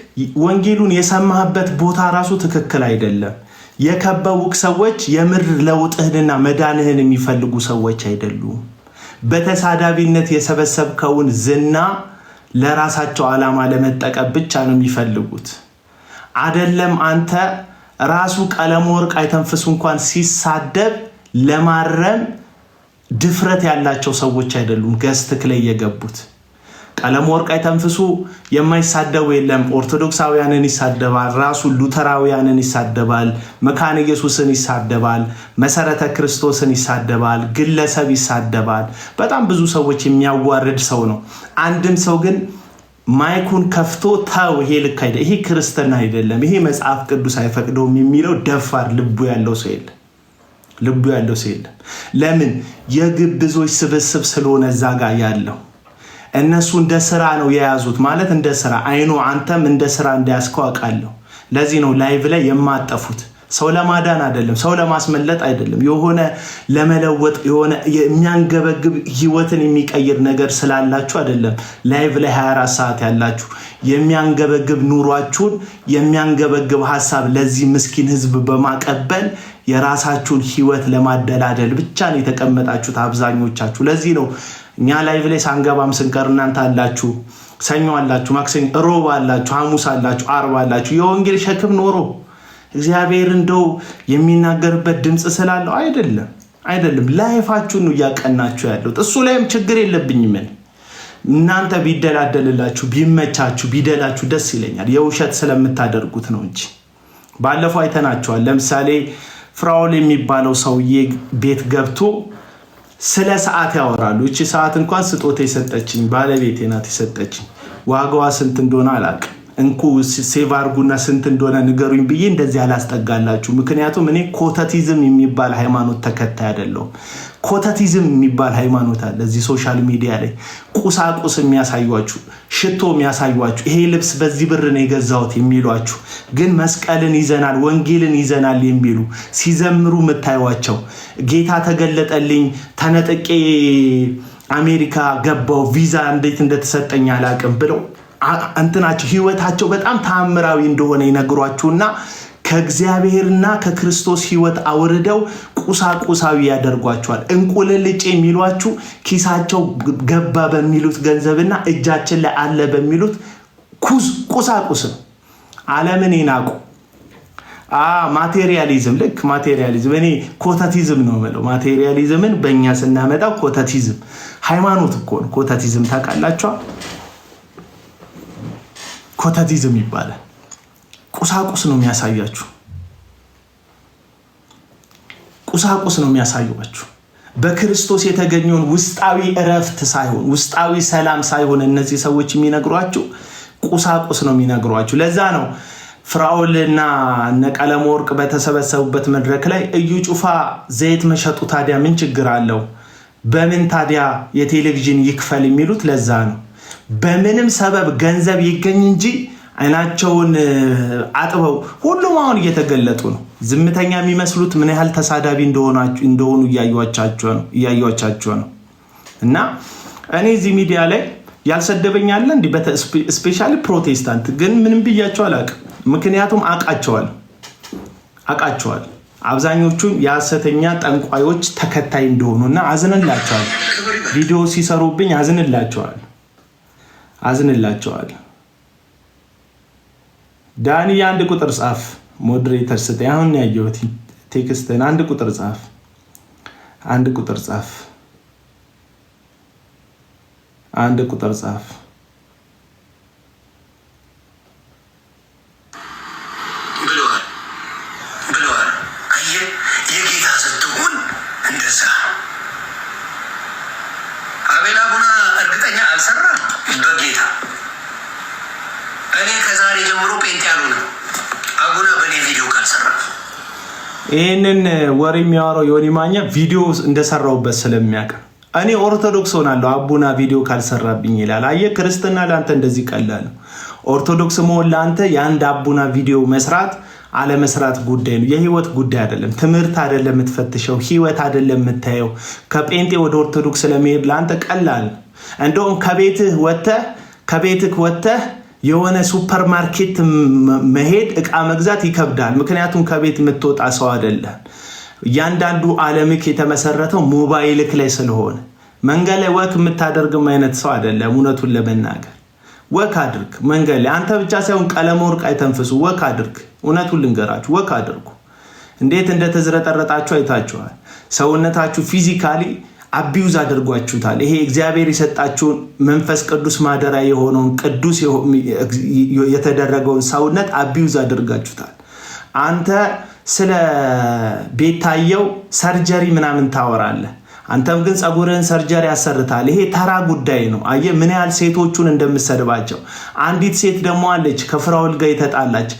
ወንጌሉን የሰማህበት ቦታ ራሱ ትክክል አይደለም። የከበቡክ ሰዎች የምር ለውጥህንና መዳንህን የሚፈልጉ ሰዎች አይደሉም። በተሳዳቢነት የሰበሰብከውን ዝና ለራሳቸው ዓላማ ለመጠቀም ብቻ ነው የሚፈልጉት። አይደለም አንተ ራሱ ቀለመወርቅ አይተንፍሱ እንኳን ሲሳደብ ለማረም ድፍረት ያላቸው ሰዎች አይደሉም ገዝትክ ላይ የገቡት። ቀለመወርቅ አይተንፍሱ የማይሳደቡ የለም። ኦርቶዶክሳውያንን ይሳደባል፣ ራሱ ሉተራውያንን ይሳደባል፣ መካነ ኢየሱስን ይሳደባል፣ መሰረተ ክርስቶስን ይሳደባል፣ ግለሰብ ይሳደባል። በጣም ብዙ ሰዎች የሚያዋርድ ሰው ነው። አንድም ሰው ግን ማይኩን ከፍቶ ታው ይሄ ልክ አይደለም፣ ይሄ ክርስትና አይደለም፣ ይሄ መጽሐፍ ቅዱስ አይፈቅደውም የሚለው ደፋር ልቡ ያለው ሰው የለም። ልቡ ያለው ሰው የለም። ለምን? የግብዞች ስብስብ ስለሆነ እዛ ጋር ያለው እነሱ እንደ ስራ ነው የያዙት። ማለት እንደ ስራ አይኖ አንተም እንደ ስራ እንዳያስከው አውቃለሁ። ለዚህ ነው ላይቭ ላይ የማጠፉት። ሰው ለማዳን አይደለም፣ ሰው ለማስመለጥ አይደለም፣ የሆነ ለመለወጥ የሆነ የሚያንገበግብ ህይወትን የሚቀይር ነገር ስላላችሁ አይደለም። ላይቭ ላይ 24 ሰዓት ያላችሁ የሚያንገበግብ ኑሯችሁን የሚያንገበግብ ሐሳብ ለዚህ ምስኪን ህዝብ በማቀበል የራሳችሁን ህይወት ለማደላደል ብቻ ነው የተቀመጣችሁት አብዛኞቻችሁ። ለዚህ ነው እኛ ላይቭ ላይ ሳንገባም ስንቀር እናንተ አላችሁ፣ ሰኞ አላችሁ፣ ማክሰኞ ሮብ አላችሁ፣ ሐሙስ አላችሁ፣ ዓርብ አላችሁ። የወንጌል ሸክም ኖሮ እግዚአብሔር እንደው የሚናገርበት ድምጽ ስላለው አይደለም። ላይፋችሁን ነው እያቀናችሁ ያለው። እሱ ላይም ችግር የለብኝም። እናንተ ቢደላደልላችሁ ቢመቻችሁ ቢደላችሁ ደስ ይለኛል። የውሸት ስለምታደርጉት ነው እንጂ ባለፈው አይተናችኋል። ለምሳሌ ፍራኦል የሚባለው ሰውዬ ቤት ገብቶ ስለ ሰዓት ያወራሉ። እቺ ሰዓት እንኳን ስጦታ የሰጠችኝ ባለቤቴ ናት የሰጠችኝ። ዋጋዋ ስንት እንደሆነ አላውቅም። እንኩ ሴቭ አድርጉና ስንት እንደሆነ ንገሩኝ ብዬ እንደዚህ አላስጠጋላችሁ። ምክንያቱም እኔ ኮተቲዝም የሚባል ሃይማኖት ተከታይ አይደለሁም። ኮተቲዝም የሚባል ሃይማኖት አለ እዚህ ሶሻል ሚዲያ ላይ ቁሳቁስ የሚያሳዩአችሁ፣ ሽቶ የሚያሳዩአችሁ፣ ይሄ ልብስ በዚህ ብር ነው የገዛሁት የሚሏችሁ፣ ግን መስቀልን ይዘናል ወንጌልን ይዘናል የሚሉ ሲዘምሩ የምታዩዋቸው ጌታ ተገለጠልኝ ተነጥቄ አሜሪካ ገባው ቪዛ እንዴት እንደተሰጠኝ አላውቅም ብለው እንትናቸው ህይወታቸው በጣም ተአምራዊ እንደሆነ ይነግሯችሁና ከእግዚአብሔርና ከክርስቶስ ህይወት አውርደው ቁሳቁሳዊ ያደርጓቸዋል። እንቁልልጭ የሚሏችሁ ኪሳቸው ገባ በሚሉት ገንዘብና እጃችን ላይ አለ በሚሉት ቁሳቁስ ነው። ዓለምን ይናቁ። ማቴሪያሊዝም፣ ልክ ማቴሪያሊዝም እኔ ኮተቲዝም ነው የምለው። ማቴሪያሊዝምን በእኛ ስናመጣው ኮተቲዝም ሃይማኖት እኮ ነው። ኮተቲዝም ታውቃላችሁ? ኮተቲዝም ይባላል። ቁሳቁስ ነው የሚያሳያችሁ። ቁሳቁስ ነው የሚያሳዩአችሁ። በክርስቶስ የተገኘውን ውስጣዊ እረፍት ሳይሆን ውስጣዊ ሰላም ሳይሆን እነዚህ ሰዎች የሚነግሯችሁ ቁሳቁስ ነው የሚነግሯችሁ። ለዛ ነው ፍራኦልና እነ ቀለመወርቅ በተሰበሰቡበት መድረክ ላይ እዩ ጩፋ ዘይት መሸጡ ታዲያ ምን ችግር አለው? በምን ታዲያ የቴሌቪዥን ይክፈል የሚሉት ለዛ ነው። በምንም ሰበብ ገንዘብ ይገኝ እንጂ አይናቸውን አጥበው ሁሉም አሁን እየተገለጡ ነው። ዝምተኛ የሚመስሉት ምን ያህል ተሳዳቢ እንደሆኑ እያዩዋቻቸው ነው። እና እኔ እዚህ ሚዲያ ላይ ያልሰደበኝ አለ እንዴ? ስፔሻሊ ፕሮቴስታንት ግን ምንም ብያቸው አላውቅም። ምክንያቱም አውቃቸዋል አብዛኞቹን የሐሰተኛ ጠንቋዮች ተከታይ እንደሆኑና አዝንላቸዋል። ቪዲዮ ሲሰሩብኝ አዝንላቸዋል። ዳኒ አንድ ቁጥር ጻፍ። ሞዴሬተር ስጠኝ። አሁን ያየሁት ቴክስትን አንድ ቁጥር ጻፍ። አንድ ቁጥር ጻፍ ብለዋል። አየህ፣ የጌታ ስትሆን እንደዛ አቤል አቡና እርግጠኛ አልሰራም በጌታ። እኔ ከዛሬ ጀምሮ ጴንጤ አልሆንም አቡና በእኔ ቪዲዮ ካልሰራ። ይህንን ወሬ የሚያወራው ዮኒ ማኛ ቪዲዮ እንደሰራውበት ስለሚያውቅ እኔ ኦርቶዶክስ ሆናለሁ አቡና ቪዲዮ ካልሰራብኝ ይላል። አየህ፣ ክርስትና ለአንተ እንደዚህ ቀላል ነው። ኦርቶዶክስ መሆን ለአንተ የአንድ አቡና ቪዲዮ መስራት አለመስራት ጉዳይ ነው። የህይወት ጉዳይ አይደለም። ትምህርት አይደለም የምትፈትሸው፣ ህይወት አይደለም የምታየው። ከጴንጤ ወደ ኦርቶዶክስ ለመሄድ ለአንተ ቀላል። እንደውም ከቤትህ ወጥተህ የሆነ ሱፐርማርኬት መሄድ እቃ መግዛት ይከብዳል። ምክንያቱም ከቤት የምትወጣ ሰው አይደለም። እያንዳንዱ ዓለምክ የተመሰረተው ሞባይልክ ላይ ስለሆነ መንገድ ላይ ወክ የምታደርግም አይነት ሰው አይደለም። እውነቱን ለመናገር ወክ አድርግ መንገድ ላይ። አንተ ብቻ ሳይሆን ቀለም ወርቅ አይተንፍሱ፣ ወክ አድርግ። እውነቱን ልንገራችሁ፣ ወክ አድርጉ። እንዴት እንደተዝረጠረጣችሁ አይታችኋል። ሰውነታችሁ ፊዚካሊ አቢዩዝ አድርጓችሁታል። ይሄ እግዚአብሔር የሰጣችሁን መንፈስ ቅዱስ ማደሪያ የሆነውን ቅዱስ የተደረገውን ሰውነት አቢዩዝ አድርጋችሁታል። አንተ ስለ ቤታየው ሰርጀሪ ምናምን ታወራለህ። አንተም ግን ጸጉርህን ሰርጀሪ ያሰርታል። ይሄ ተራ ጉዳይ ነው። አየህ ምን ያህል ሴቶቹን እንደምሰድባቸው። አንዲት ሴት ደግሞ አለች ከፍራውል ጋር የተጣላች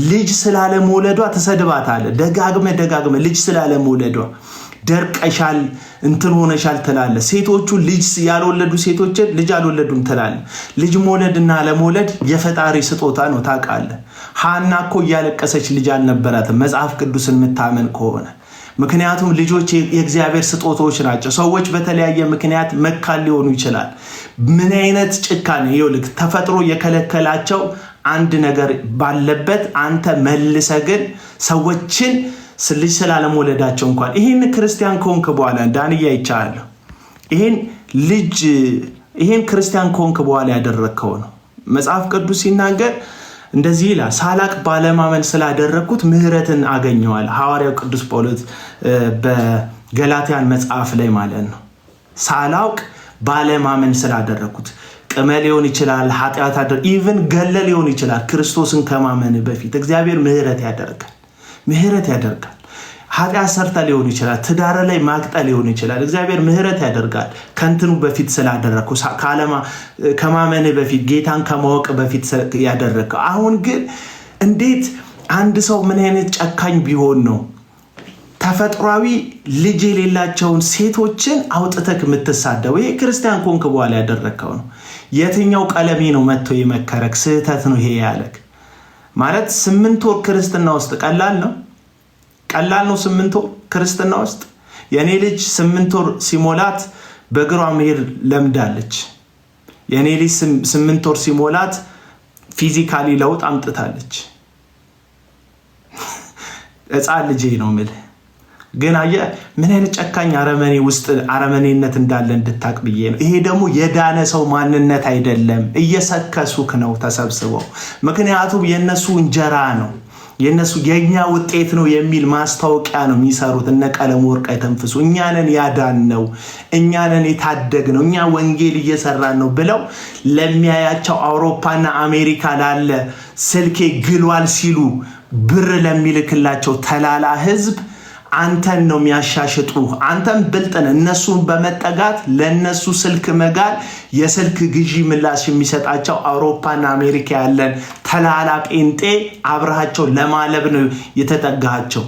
ልጅ ስላለመውለዷ ተሰድባታለህ። ደጋግመ ልጅ ስላለመውለዷ ደርቀሻል እንትን ሆነሻል ትላለህ። ሴቶቹ ልጅ ያልወለዱ ሴቶችን ልጅ አልወለዱም ትላለህ። ልጅ መውለድና ለመውለድ የፈጣሪ ስጦታ ነው ታውቃለህ። ሐና እኮ እያለቀሰች ልጅ አልነበራትም መጽሐፍ ቅዱስን የምታመን ከሆነ። ምክንያቱም ልጆች የእግዚአብሔር ስጦታዎች ናቸው። ሰዎች በተለያየ ምክንያት መካን ሊሆኑ ይችላል። ምን አይነት ጭካኔ! ይኸውልህ ተፈጥሮ የከለከላቸው አንድ ነገር ባለበት አንተ መልሰ ግን ሰዎችን ልጅ ስላለመውለዳቸው እንኳን ይሄን ክርስቲያን ከሆንክ በኋላ ዳንያ ይቻላል። ይሄን ክርስቲያን ከሆንክ በኋላ ያደረከው ነው። መጽሐፍ ቅዱስ ሲናገር እንደዚህ ይላል፣ ሳላቅ ባለማመን ስላደረኩት ምህረትን አገኘዋል። ሐዋርያው ቅዱስ ጳውሎስ በገላትያን መጽሐፍ ላይ ማለት ነው። ሳላውቅ ባለማመን ስላደረኩት ቅመ ሊሆን ይችላል፣ ኃጢአት ኢቭን ገለ ሊሆን ይችላል። ክርስቶስን ከማመን በፊት እግዚአብሔር ምህረት ያደርጋል። ኃጢአት ሰርታ ሊሆን ይችላል፣ ትዳር ላይ ማቅጠ ሊሆን ይችላል። እግዚአብሔር ምህረት ያደርጋል ከንትኑ በፊት ስላደረከው፣ ከማመን በፊት ጌታን ከማወቅ በፊት ያደረከው። አሁን ግን እንዴት አንድ ሰው ምን አይነት ጨካኝ ቢሆን ነው ተፈጥሯዊ ልጅ የሌላቸውን ሴቶችን አውጥተክ የምትሳደው? ይሄ ክርስቲያን ኮንክ በኋላ ያደረከው ነው። የትኛው ቀለሜ ነው መጥቶ የመከረክ? ስህተት ነው ይሄ ያለክ ማለት 8 ወር ክርስትና ውስጥ ቀላል ነው? 8 ወር ክርስትና ውስጥ የኔ ልጅ 8 ወር ሲሞላት በእግሯ መሄድ ለምዳለች። የኔ ልጅ 8 ወር ሲሞላት ፊዚካሊ ለውጥ አምጥታለች። ሕፃን ልጄ ነው የምልህ። ግን አየህ ምን አይነት ጨካኝ አረመኔ ውስጥ አረመኔነት እንዳለ እንድታቅ ብዬ ነው። ይሄ ደግሞ የዳነ ሰው ማንነት አይደለም። እየሰከሱክ ነው ተሰብስበው። ምክንያቱም የነሱ እንጀራ ነው፣ የኛ ውጤት ነው የሚል ማስታወቂያ ነው የሚሰሩት። እነ ቀለም ወርቅ አይተንፍሱ እኛንን ያዳን ነው፣ እኛንን የታደግ ነው፣ እኛ ወንጌል እየሰራን ነው ብለው ለሚያያቸው አውሮፓና አሜሪካ ላለ ስልኬ ግሏል ሲሉ ብር ለሚልክላቸው ተላላ ህዝብ አንተን ነው የሚያሻሽጡ። አንተም ብልጥን እነሱን በመጠጋት ለነሱ ስልክ መጋል የስልክ ግዢ ምላሽ የሚሰጣቸው አውሮፓና አሜሪካ ያለን ተላላ ጴንጤ አብራቸው ለማለብ ነው የተጠጋቸው።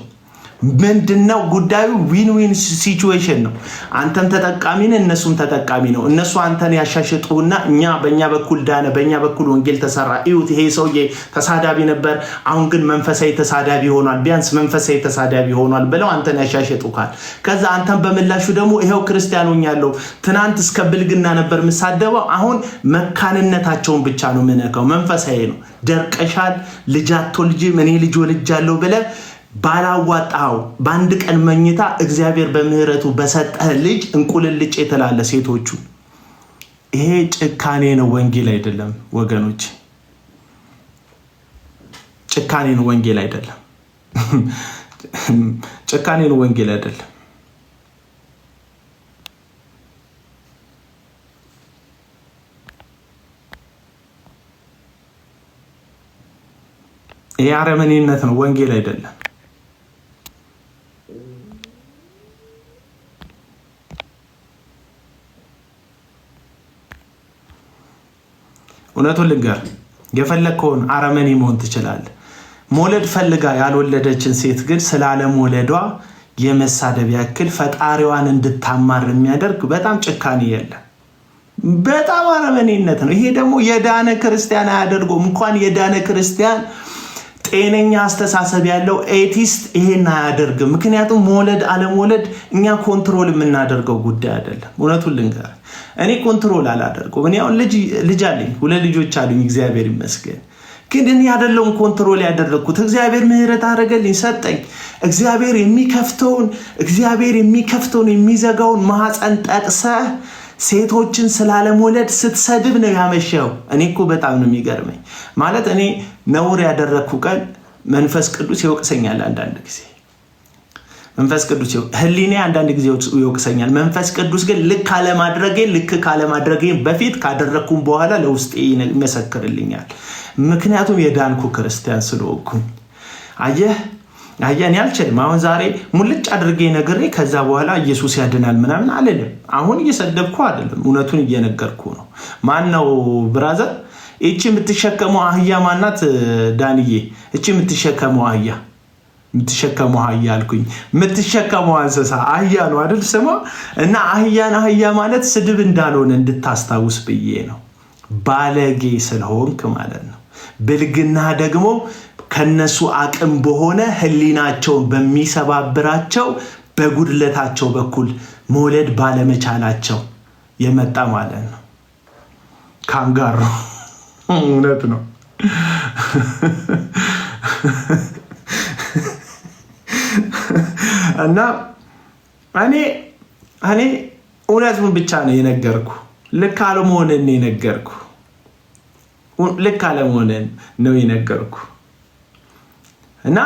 ምንድነው ጉዳዩ? ዊን ዊን ሲቹዌሽን ነው። አንተም ተጠቃሚ ነህ፣ እነሱም ተጠቃሚ ነው። እነሱ አንተን ያሻሽጡና እኛ በእኛ በኩል ዳነ፣ በእኛ በኩል ወንጌል ተሰራ። እዩት ይሄ ሰውዬ ተሳዳቢ ነበር፣ አሁን ግን መንፈሳዊ ተሳዳቢ ሆኗል፣ ቢያንስ መንፈሳዊ ተሳዳቢ ሆኗል ብለው አንተን ያሻሽጡካል። ከዛ አንተም በምላሹ ደግሞ ይሄው ክርስቲያን ሆኛለሁ፣ ትናንት እስከ ብልግና ነበር የምሳደበው፣ አሁን መካንነታቸውን ብቻ ነው የምነካው፣ መንፈሳዊ ነው። ደርቀሻል፣ ልጅ አትወልጂም፣ እኔ ልጅ ወልጃለሁ ብለህ ባላዋጣው በአንድ ቀን መኝታ እግዚአብሔር በምህረቱ በሰጠህ ልጅ እንቁልልጭ የተላለ ሴቶቹ። ይሄ ጭካኔ ነው፣ ወንጌል አይደለም ወገኖች። ጭካኔ ነው፣ ወንጌል አይደለም። ጭካኔ ነው፣ ወንጌል አይደለም። ይሄ አረመኔነት ነው፣ ወንጌል አይደለም። እውነቱን ልንገር፣ የፈለግከውን አረመኔ መሆን ትችላለህ። መውለድ ፈልጋ ያልወለደችን ሴት ግን ስላለመውለዷ የመሳደብ ያክል ፈጣሪዋን እንድታማር የሚያደርግ በጣም ጭካኔ የለም። በጣም አረመኔነት ነው። ይሄ ደግሞ የዳነ ክርስቲያን አያደርገውም። እንኳን የዳነ ክርስቲያን ጤነኛ አስተሳሰብ ያለው ኤቲስት ይሄን አያደርግም። ምክንያቱም መውለድ አለመውለድ እኛ ኮንትሮል የምናደርገው ጉዳይ አይደለም። እውነቱን ልንገር፣ እኔ ኮንትሮል አላደርገው። እኔ አሁን ልጅ አለኝ፣ 2 ልጆች አሉኝ፣ እግዚአብሔር ይመስገን። ግን እኔ አይደለሁም ኮንትሮል ያደረግኩት። እግዚአብሔር ምህረት አደረገልኝ፣ ሰጠኝ። እግዚአብሔር የሚከፍተውን የሚዘጋውን ማህፀን ጠቅሰህ ሴቶችን ስላለመውለድ ስትሰድብ ነው ያመሸው። እኔ እኮ በጣም ነው የሚገርመኝ። ማለት እኔ ነውር ያደረግኩ ቀን መንፈስ ቅዱስ ይወቅሰኛል። አንዳንድ ጊዜ መንፈስ ቅዱስ ህሊኔ አንዳንድ ጊዜ ይወቅሰኛል። መንፈስ ቅዱስ ግን ልክ ካለማድረጌ በፊት ካደረግኩም በኋላ ለውስጤ ይመሰክርልኛል። ምክንያቱም የዳንኩ ክርስቲያን ስለሆንኩኝ። አየህ እኔ አልችልም። አሁን ዛሬ ሙልጭ አድርጌ ነግሬ ከዛ በኋላ ኢየሱስ ያድናል ምናምን አልልም። አሁን እየሰደብኩ አይደለም፣ እውነቱን እየነገርኩ ነው። ማን ነው ብራዘር? እቺ የምትሸከመው አህያ ማናት? ዳንዬ እቺ የምትሸከመው አህያ አልኩኝ። የምትሸከመው እንስሳ አህያ ነው አይደል ስሟ? እና አህያ ማለት ስድብ እንዳልሆነ እንድታስታውስ ብዬ ነው። ባለጌ ስለሆንክ ማለት ነው። ብልግና ደግሞ ከነሱ አቅም በሆነ ህሊናቸውን በሚሰባብራቸው በጉድለታቸው በኩል መውለድ ባለመቻላቸው የመጣ ማለት ነው። ካንጋሮ እውነት ነው። እና እኔ እውነቱን ብቻ ነው የነገርኩ። ልክ አለመሆንን ነው የነገርኩ። እና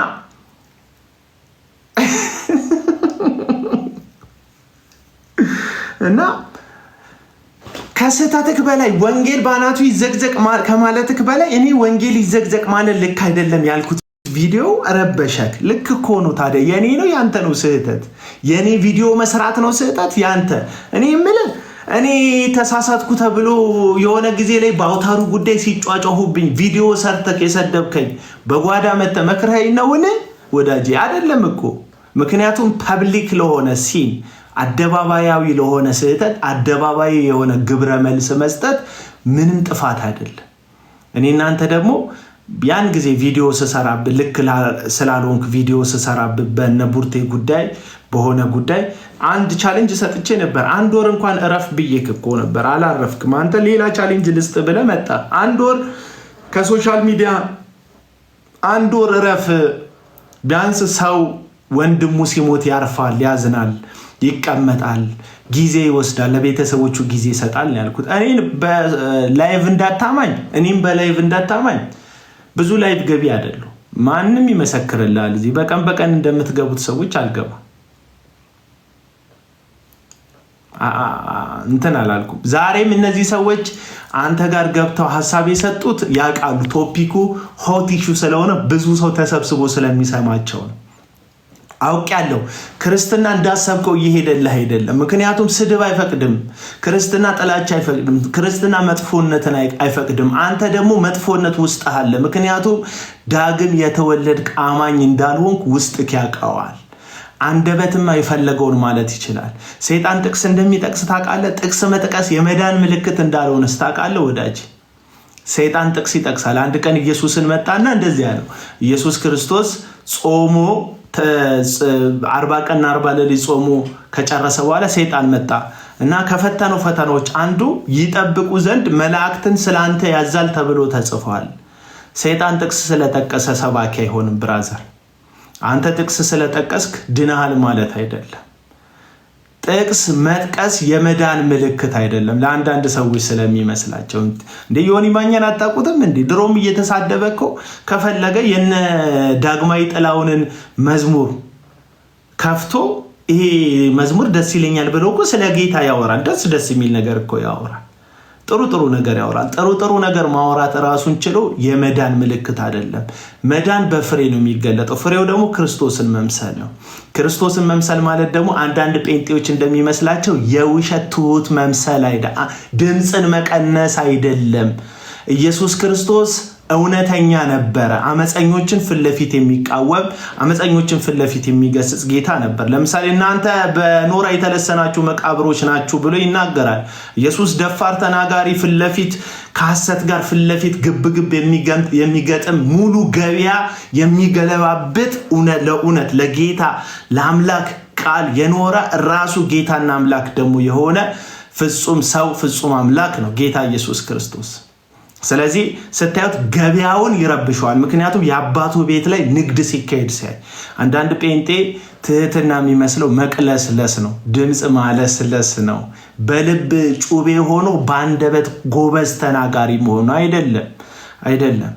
ከስህተትክ በላይ ወንጌል ባናቱ ይዘግዘቅ ከማለትክ በላይ እኔ ወንጌል ይዘግዘቅ ማለት ልክ አይደለም ያልኩት ቪዲዮ ረበሸክ። ልክ እኮ ነው። ታዲያ የኔ ነው ያንተ ነው ስህተት? የኔ ቪዲዮ መስራት ነው ስህተት ያንተ? እኔ የምልህ እኔ ተሳሳትኩ ተብሎ የሆነ ጊዜ ላይ በአውታሩ ጉዳይ ሲጫጫሁብኝ ቪዲዮ ሰርተክ የሰደብከኝ በጓዳ መተህ መክረኸኝ ነውን? ወዳጄ አይደለም እኮ። ምክንያቱም ፐብሊክ ለሆነ ሲን አደባባያዊ ለሆነ ስህተት አደባባይ የሆነ ግብረ መልስ መስጠት ምንም ጥፋት አይደለም። እኔ እናንተ ደግሞ ያን ጊዜ ቪዲዮ ስሰራብህ ልክ ስላልሆንክ ቪዲዮ ስሰራብህ በነቡርቴ ጉዳይ በሆነ ጉዳይ አንድ ቻሌንጅ ሰጥቼ ነበር። 1 ወር እንኳን እረፍ ብዬክ እኮ ነበር፣ አላረፍክም። አንተ ሌላ ቻሌንጅ ልስጥ ብለህ መጣ። 1 ወር ከሶሻል ሚዲያ 1 ወር እረፍ። ቢያንስ ሰው ወንድሙ ሲሞት ያርፋል፣ ያዝናል፣ ይቀመጣል፣ ጊዜ ይወስዳል፣ ለቤተሰቦቹ ጊዜ ይሰጣል ያልኩት። እኔም በላይቭ እንዳታማኝ ብዙ ላይቭ ገቢ አይደለም። ማንም ይመሰክርልሃል። እዚህ በቀን እንደምትገቡት ሰዎች አልገባም። እንትን አላልኩም። ዛሬም እነዚህ ሰዎች አንተ ጋር ገብተው ሐሳብ የሰጡት ያውቃሉ። ቶፒኩ ሆት ኢሹ ስለሆነ ብዙ ሰው ተሰብስቦ ስለሚሰማቸው ነው። አውቄያለሁ። ክርስትና እንዳሰብከው እየሄደልህ አይደለም። ምክንያቱም ስድብ አይፈቅድም። ክርስትና ጥላቻ አይፈቅድም። ክርስትና መጥፎነትን አይፈቅድም። አንተ ደግሞ መጥፎነት ውስጥ አለ። ምክንያቱም ዳግም የተወለድክ አማኝ እንዳልሆንክ ውስጥክ ያውቀዋል። አንደበትማ የፈለገውን ማለት ይችላል። ሰይጣን ጥቅስ እንደሚጠቅስ ታውቃለህ። ጥቅስ መጥቀስ የመዳን ምልክት እንዳልሆነስ ታውቃለህ ወዳጅ። ሰይጣን ጥቅስ ይጠቅሳል። አንድ ቀን ኢየሱስን መጣና እንደዚህ ያለው ኢየሱስ ክርስቶስ ጾሞ 40 ቀንና 40 ሌሊት ጾሞ ከጨረሰ በኋላ ሰይጣን መጣ እና ከፈተነው ፈተናዎች አንዱ ይጠብቁ ዘንድ መላእክትን ስላንተ ያዛል ተብሎ ተጽፏል። ሰይጣን ጥቅስ ስለጠቀሰ ሰባኪ አይሆንም ብራዘር። አንተ ጥቅስ ስለጠቀስክ ድናሃል ማለት አይደለም። ጥቅስ መጥቀስ የመዳን ምልክት አይደለም። ለአንዳንድ ሰዎች ስለሚመስላቸው እንደ ዮኒ ማኛን አጣቁትም እንዴ? ድሮም እየተሳደበከው ከፈለገ የነ ዳግማዊ ጥላውንን መዝሙር ከፍቶ ይሄ መዝሙር ደስ ይለኛል ብሎ እኮ ስለ ጌታ ያወራል። ደስ የሚል ነገር እኮ ያወራል። ጥሩ ነገር ያወራል። ጥሩ ነገር ማውራት ራሱን ችሎ የመዳን ምልክት አይደለም። መዳን በፍሬ ነው የሚገለጠው። ፍሬው ደግሞ ክርስቶስን መምሰል ነው። ክርስቶስን መምሰል ማለት ደግሞ አንዳንድ ጴንጤዎች እንደሚመስላቸው የውሸት ትሁት መምሰል ድምፅን መቀነስ አይደለም። ኢየሱስ ክርስቶስ እውነተኛ ነበረ። አመፀኞችን ፍለፊት የሚቃወም አመፀኞችን ፍለፊት የሚገስጽ ጌታ ነበር። ለምሳሌ እናንተ በኖራ የተለሰናችሁ መቃብሮች ናችሁ ብሎ ይናገራል። ኢየሱስ ደፋር ተናጋሪ ፍለፊት ከሐሰት ጋር ፍለፊት ግብግብ የሚገጥም ሙሉ ገበያ የሚገለባብጥ ለእውነት ለጌታ ለአምላክ ቃል የኖረ ራሱ ጌታና አምላክ ደግሞ የሆነ ፍጹም ሰው ፍጹም አምላክ ነው ጌታ ኢየሱስ ክርስቶስ። ስለዚህ ስታዩት ገበያውን ይረብሸዋል። ምክንያቱም የአባቱ ቤት ላይ ንግድ ሲካሄድ ሲያይ አንዳንድ ጴንጤ ትህትና የሚመስለው መቅለስለስ ነው፣ ድምፅ ማለስለስ ነው፣ በልብ ጩቤ ሆኖ በአንደበት ጎበዝ ተናጋሪ መሆኑ አይደለም።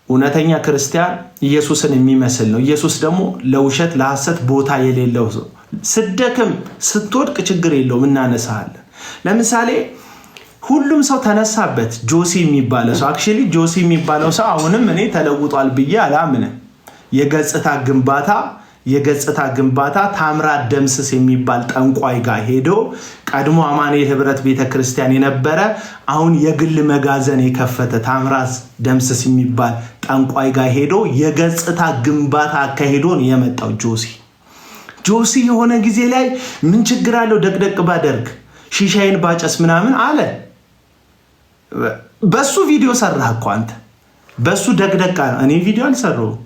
እውነተኛ ክርስቲያን ኢየሱስን የሚመስል ነው። ኢየሱስ ደግሞ ለውሸት ለሐሰት ቦታ የሌለው ሰው። ስደክም ስትወድቅ ችግር የለውም እናነሳለን። ለምሳሌ ሁሉም ሰው ተነሳበት ጆሲ የሚባለው ሰው አክቹሊ ጆሲ የሚባለው ሰው አሁንም እኔ ተለውጧል ብዬ አላምንም። የገጽታ ግንባታ ታምራት ደምስስ የሚባል ጠንቋይ ጋር ሄዶ ቀድሞ አማኑኤል ህብረት ቤተክርስቲያን የነበረ አሁን የግል መጋዘን የከፈተ ታምራት ደምስስ የሚባል ጠንቋይ ጋር ሄዶ የገጽታ ግንባታ አካሄዶን የመጣው ጆሲ የሆነ ጊዜ ላይ ምን ችግር አለው ደቅደቅ ባደርግ ሺሻዬን ባጨስ ምናምን አለ። በሱ ቪዲዮ ሰራህ እኮ አንተ። በሱ ደቅደቅ እኔ ቪዲዮ አልሰራሁም።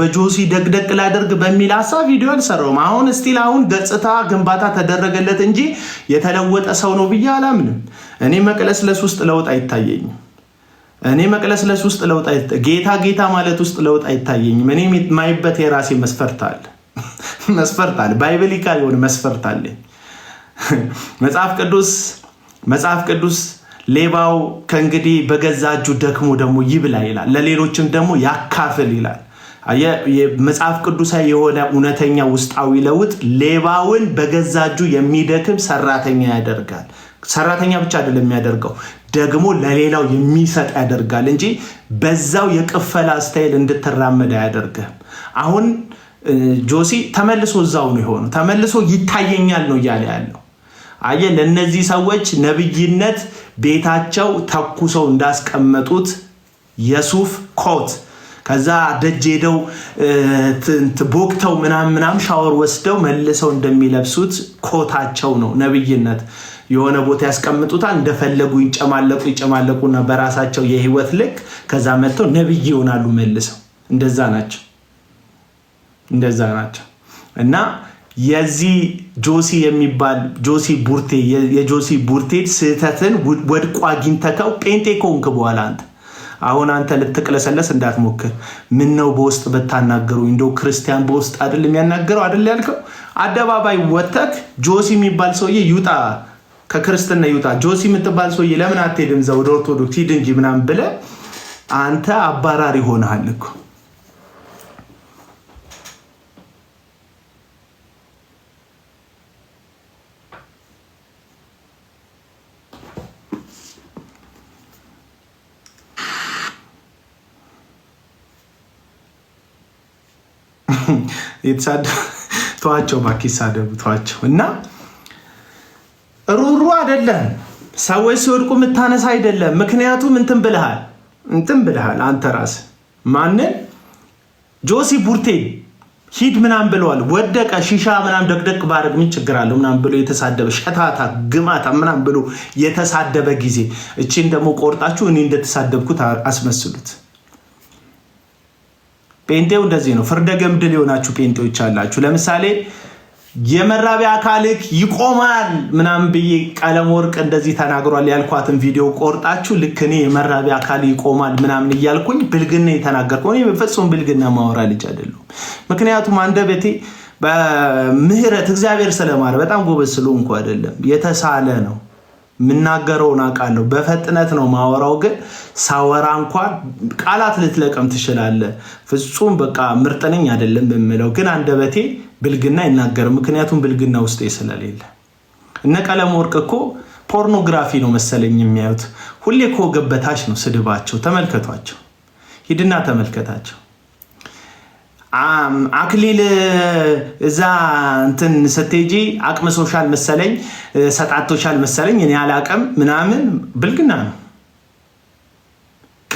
በጆሲ ደቅደቅ ላደርግ በሚል ሐሳብ ቪዲዮ አልሰራሁም። አሁን አሁን ገጽታ ግንባታ ተደረገለት እንጂ የተለወጠ ሰው ነው ብዬ አላምንም። እኔ መቅለስለስ ውስጥ ለውጥ አይታየኝም። ጌታ ማለት ውስጥ ለውጥ አይታየኝም። እኔ ማይበት የራሴ መስፈርት አለ። ባይብሊካል የሆነ መስፈርት አለ። መጽሐፍ ቅዱስ ሌባው ከእንግዲህ በገዛ እጁ ደክሞ ደግሞ ይብላ ይላል፣ ለሌሎችም ደግሞ ያካፍል ይላል። መጽሐፍ ቅዱሳዊ የሆነ እውነተኛ ውስጣዊ ለውጥ ሌባውን በገዛ እጁ የሚደክም ሰራተኛ ያደርጋል። ሰራተኛ ብቻ አይደለም የሚያደርገው ደግሞ ለሌላው የሚሰጥ ያደርጋል እንጂ በዛው የቅፈላ ስታይል እንድትራመድ አያደርግም። አሁን ጆሲ ተመልሶ እዛው ነው የሆነው። ተመልሶ ይታየኛል ነው እያለ ያለው። ለእነዚህ ሰዎች ነብይነት ቤታቸው ተኩሰው እንዳስቀመጡት የሱፍ ኮት ከዛ ደጅ ሄደው ቦክተው ምናምን ሻወር ወስደው መልሰው እንደሚለብሱት ኮታቸው ነው ነብይነት። የሆነ ቦታ ያስቀምጡታል፣ እንደፈለጉ ይጨማለቁና በራሳቸው የህይወት ልክ ከዛ መጥተው ነብይ ይሆናሉ መልሰው። እንደዛ ናቸው እና የዚህ የጆሲ ቡርቴ ስህተትን ወድቆ አግኝተከው ጴንጤ ከሆንክ በኋላ አንተ ልትቅለሰለስ እንዳትሞክር። ምን ነው በውስጥ በታናገሩ እንደው ክርስቲያን በውስጥ አይደል የሚያናገረው አይደል ያልከው? አደባባይ ወተክ ጆሲ የሚባል ሰውዬ ይውጣ ከክርስትና ይውጣ። ጆሲ የምትባል ሰውዬ ለምን አትሄድም? ዘው ወደ ኦርቶዶክስ ሂድ እንጂ ምናምን ብለህ አንተ አባራሪ ሆነሃል እኮ። ተዋቸው ባኪሳደቡ ተዋቸው። እና ሩሩ አይደለም ሰዎች ሲወድቁ የምታነሳ አይደለም። ምክንያቱም እንትን ብለሃል አንተ ራስህ ማንን ጆሲ ቡርቴ ሂድ ምናምን ብለዋል። ወደቀ ሺሻ ምናምን ደቅደቅ ባረግ ምን ችግር አለው ምናምን ብሎ የተሳደበ ሸታታ ግማታ ምናምን ብሎ የተሳደበ ጊዜ እቺን ደግሞ ቆርጣችሁ እኔ እንደተሳደብኩት አስመስሉት። ጴንጤው እንደዚህ ነው። ፍርደ ገምድል የሆናችሁ ጴንጤዎች አላችሁ። ለምሳሌ የመራቢያ አካልክ ይቆማል ምናምን ብዬ ቀለም ወርቅ እንደዚህ ተናግሯል ያልኳትን ቪዲዮ ቆርጣችሁ ልክ እኔ የመራቢያ አካል ይቆማል ምናምን እያልኩኝ ብልግና የተናገርኩ እኔ በፍጹም ብልግና ማወራ ልጅ አይደለሁም። ምክንያቱም አንደበቴ በምህረት እግዚአብሔር ስለማረ በጣም ጎበዝ ስለሆንኩ አይደለም፣ የተሳለ ነው። ምናገረውን አውቃለሁ። በፍጥነት ነው ማወራው። ግን ሳወራ እንኳን ቃላት ልትለቀም ትችላለህ። ፍጹም በቃ ምርጥ ነኝ አይደለም በሚለው ግን አንደበቴ ብልግና ይናገር። ምክንያቱም ብልግና ውስጤ ስለሌለ። እነ ቀለም ወርቅ እኮ ፖርኖግራፊ ነው መሰለኝ የሚያዩት። ሁሌ እኮ ገበታች ነው ስድባቸው። ተመልከቷቸው፣ ሂድና ተመልከታቸው። አክሊል እዛ እንትን ስትሄጂ አቅም ሶሻል መሰለኝ ሰጣቶሻል መሰለኝ እኔ አላቀም ምናምን ብልግና ነው።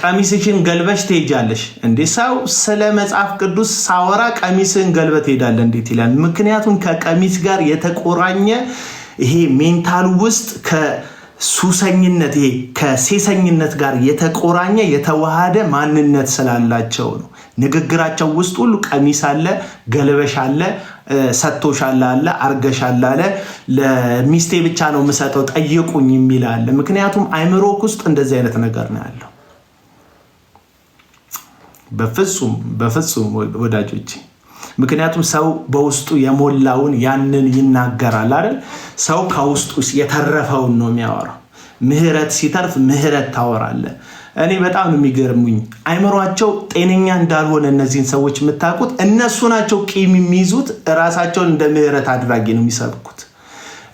ቀሚስሽን ገልበሽ ትሄጃለሽ እንዴ? ሰው ስለ መጽሐፍ ቅዱስ ሳወራ ቀሚስን ገልበት ትሄዳለህ እንዴት ይላል? ምክንያቱም ከቀሚስ ጋር የተቆራኘ ይሄ ሜንታል ውስጥ ከሱሰኝነት ይሄ ከሴሰኝነት ጋር የተቆራኘ የተዋሃደ ማንነት ስላላቸው ነው። ንግግራቸው ውስጥ ሁሉ ቀሚስ አለ፣ ገልበሽ አለ፣ ሰጥቶሻል አለ፣ አርገሻል አለ፣ ለሚስቴ ብቻ ነው የምሰጠው ጠይቁኝ የሚል አለ። ምክንያቱም አይምሮክ ውስጥ እንደዚህ አይነት ነገር ነው ያለው። በፍጹም ወዳጆቼ፣ ምክንያቱም ሰው በውስጡ የሞላውን ያንን ይናገራል አይደል? ሰው ከውስጡ የተረፈውን ነው የሚያወራው። ምህረት ሲተርፍ ምህረት ታወራለ። እኔ በጣም ነው የሚገርሙኝ። አይምሯቸው ጤነኛ እንዳልሆነ እነዚህን ሰዎች የምታውቁት እነሱ ናቸው። ቂም የሚይዙት ራሳቸውን እንደ ምህረት አድራጊ ነው የሚሰብኩት።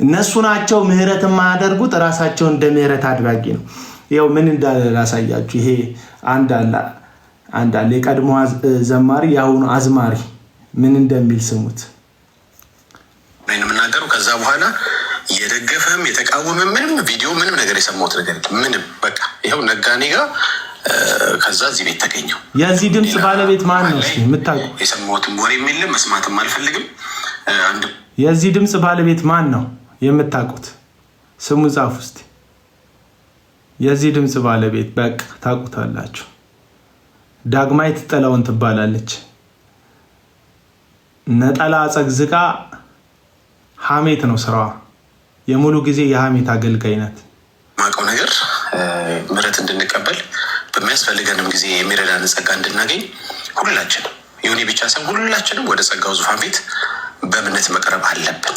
እነሱ ናቸው ምህረት የማያደርጉት ራሳቸውን እንደ ምህረት አድራጊ ነው። ይኸው ምን እንዳለ ላሳያችሁ። ይሄ አንድ አለ የቀድሞ ዘማሪ የአሁኑ አዝማሪ ምን እንደሚል ስሙት። ምን የምናገረው ከዛ በኋላ የደገፈም የተቃወመም ምንም ቪዲዮ ምንም ነገር የሰማሁት ነገር ምንም በቃ ይኸው ነጋኔ ጋር ከዛ እዚህ ቤት ተገኘው። የዚህ ድምፅ ባለቤት ማን ነው? እስኪ የምታውቁ? የሰማሁትም ወሬ የለም መስማትም አልፈልግም። የዚህ ድምፅ ባለቤት ማን ነው የምታውቁት? ስሙ ጻፉ እስቲ። የዚህ ድምፅ ባለቤት በቃ ታውቁታላችሁ። ዳግማዊት ጥላሁን ትባላለች። ነጠላ ጸግዝቃ ሐሜት ነው ስራዋ። የሙሉ ጊዜ የሐሜት አገልጋይ ናት። ማውቀው ነገር ምሕረት እንድንቀበል በሚያስፈልገንም ጊዜ የሚረዳን ጸጋ እንድናገኝ ሁላችንም ዮኒ ብቻ ሳይሆን ሁላችንም ወደ ጸጋው ዙፋን ቤት በእምነት መቅረብ አለብን።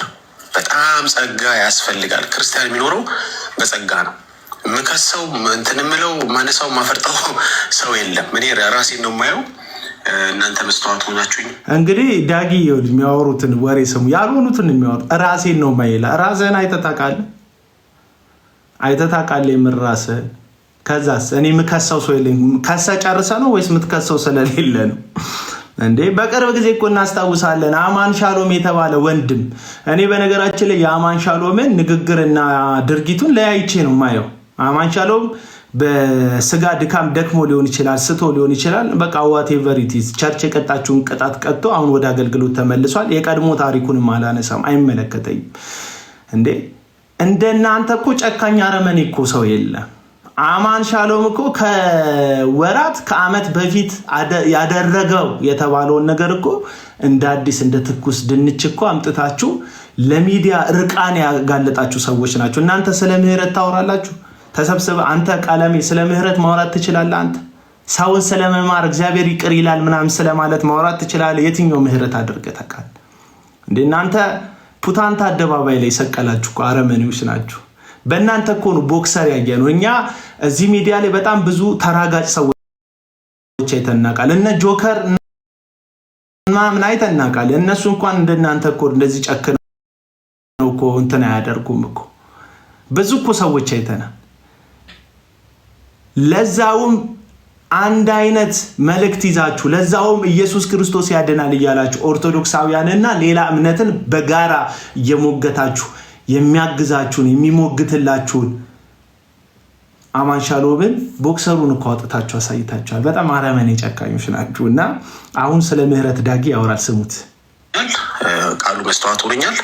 በጣም ጸጋ ያስፈልጋል። ክርስቲያን የሚኖረው በጸጋ ነው። ምከሰው እንትን ምለው ማነሳው ማፈርጠው ሰው የለም። እኔ ራሴን ነው የማየው። እናንተ መስተዋት ሆናችሁኝ። እንግዲህ ዳጊ የሚያወሩትን ወሬ ስሙ፣ ያልሆኑትን የሚያወሩ ራሴን ነው ማይላ። ራስህን አይተህ ታውቃለህ? የምር ራስህን። ከዛስ እኔ የምከሰው ሰው የለኝ። ከሰህ ጨርሰህ ነው ወይስ የምትከሰው ስለሌለ ነው እንዴ? በቅርብ ጊዜ እኮ እናስታውሳለን አማን ሻሎም የተባለ ወንድም። እኔ በነገራችን ላይ የአማን ሻሎምን ንግግርና ድርጊቱን ለያይቼ ነው ማየው። አማን ሻሎም በስጋ ድካም ደክሞ ሊሆን ይችላል፣ ስቶ ሊሆን ይችላል። በቃ ዋቴቨር ኢት ኢዝ ቸርች የቀጣችውን ቅጣት ቀጥቶ አሁን ወደ አገልግሎት ተመልሷል። የቀድሞ ታሪኩንም አላነሳም፣ አይመለከተኝም። እንዴ እንደናንተ እኮ ጨካኝ አረመኔ እኮ ሰው የለም። አማን ሻሎም እኮ ከወራት ከዓመት በፊት ያደረገው የተባለውን ነገር እኮ እንደ አዲስ እንደ ትኩስ ድንች እኮ አምጥታችሁ ለሚዲያ ርቃን ያጋለጣችሁ ሰዎች ናቸው። እናንተ ስለ ምህረት ታወራላችሁ ተሰብስበ። አንተ ቀለሜ ስለ ምህረት ማውራት ትችላለህ? አንተ ሰውን ስለመማር እግዚአብሔር ይቅር ይላል ምናምን ስለማለት ማውራት ትችላለህ? የትኛው ምህረት አድርገህ ታውቃለህ እንዴ? እናንተ ፑታንታ አደባባይ ላይ ሰቀላችሁ እኮ አረመኔዎች ናችሁ። በእናንተ እኮ ነው ቦክሰር ያየ ነው። እኛ እዚህ ሚዲያ ላይ በጣም ብዙ ተራጋጭ ሰዎች አይተናቃል። እነ ጆከር ምናምን አይተናቃል። እነሱ እንኳን እንደናንተ እኮ እንደዚህ ጨክነው እኮ እንትን አያደርጉም እኮ። ብዙ እኮ ሰዎች አይተናል። ለዛውም አንድ አይነት መልእክት ይዛችሁ፣ ለዛውም ኢየሱስ ክርስቶስ ያድናል እያላችሁ ኦርቶዶክሳውያንና ሌላ እምነትን በጋራ እየሞገታችሁ የሚያግዛችሁን የሚሞግትላችሁን አማን ሻሎምን ቦክሰሩን እኮ አውጥታችሁ አሳይታችኋል። በጣም አረመኔ ጨካኞች ናችሁ። እና አሁን ስለ ምህረት ዳጊ ያወራል፣ ስሙት። ቃሉ መስተዋት ሆኖኛል።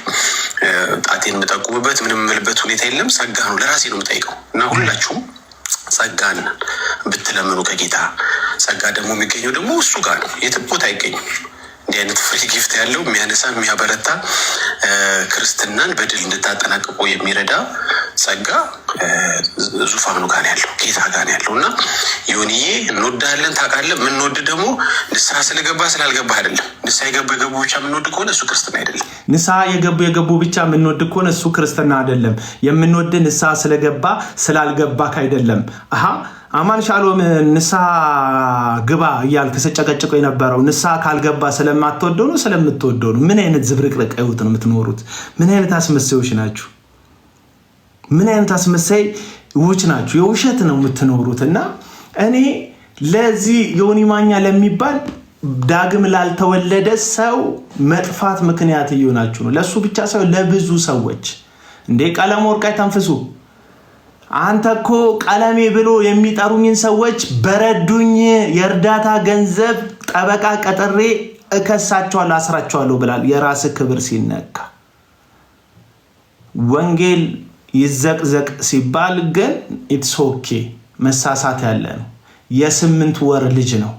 ጣቴን የምጠቁምበት ምንም የምልበት ሁኔታ የለም። ጸጋ ነው፣ ለራሴ ነው የምጠይቀው። እና ሁላችሁም ጸጋን ብትለምኑ ከጌታ ጸጋ ደግሞ የሚገኘው ደግሞ እሱ ጋር ነው፣ የትም ቦታ አይገኝም። እንዲህ አይነት ፍሪ ጊፍት ያለው የሚያነሳ የሚያበረታ ክርስትናን በድል እንድታጠናቅቁ የሚረዳ ጸጋ ዙፋኑ ጋር ያለው ጌታ ጋር ያለው እና ዮኒዬ እንወዳለን ታውቃለህ። የምንወድ ደግሞ ንስሐ ስለገባ ስላልገባ አይደለም። ንስሐ የገቡ ብቻ የምንወድ ከሆነ እሱ ክርስትና አይደለም። ንስሐ የገቡ ብቻ የምንወድ ከሆነ እሱ ክርስትና አይደለም። የምንወድ ንስሐ ስለገባ ስላልገባክ አይደለም። አማን ሻሎም ንስሐ ግባ እያልክ ተጨቀጭቀው የነበረው ንስሐ ካልገባ ስለማትወደው ነው ስለምትወደው ነው? ምን አይነት ዝብርቅርቅ ህይወት ነው የምትኖሩት? ምን አይነት አስመሳዮች ናችሁ? ምን አይነት አስመሳዮች ናችሁ? የውሸት ነው የምትኖሩት። እና እኔ ለዚህ ዮኒ ማኛ ለሚባል ዳግም ላልተወለደ ሰው መጥፋት ምክንያት እየሆናችሁ ነው። ለሱ ብቻ ሳይሆን ለብዙ ሰዎች። እንዴ ቀለም ወርቅ አይተንፍሱ። አንተ እኮ ቀለሜ ብሎ የሚጠሩኝን ሰዎች በረዱኝ የእርዳታ ገንዘብ ጠበቃ ቀጥሬ እከሳቸዋለሁ አስራቸዋለሁ ብላል። የራስ ክብር ሲነካ ወንጌል ይዘቅዘቅ ሲባል ግን ኢትስ ኦኬ መሳሳት ያለ ነው። የ8 ወር ልጅ ነው።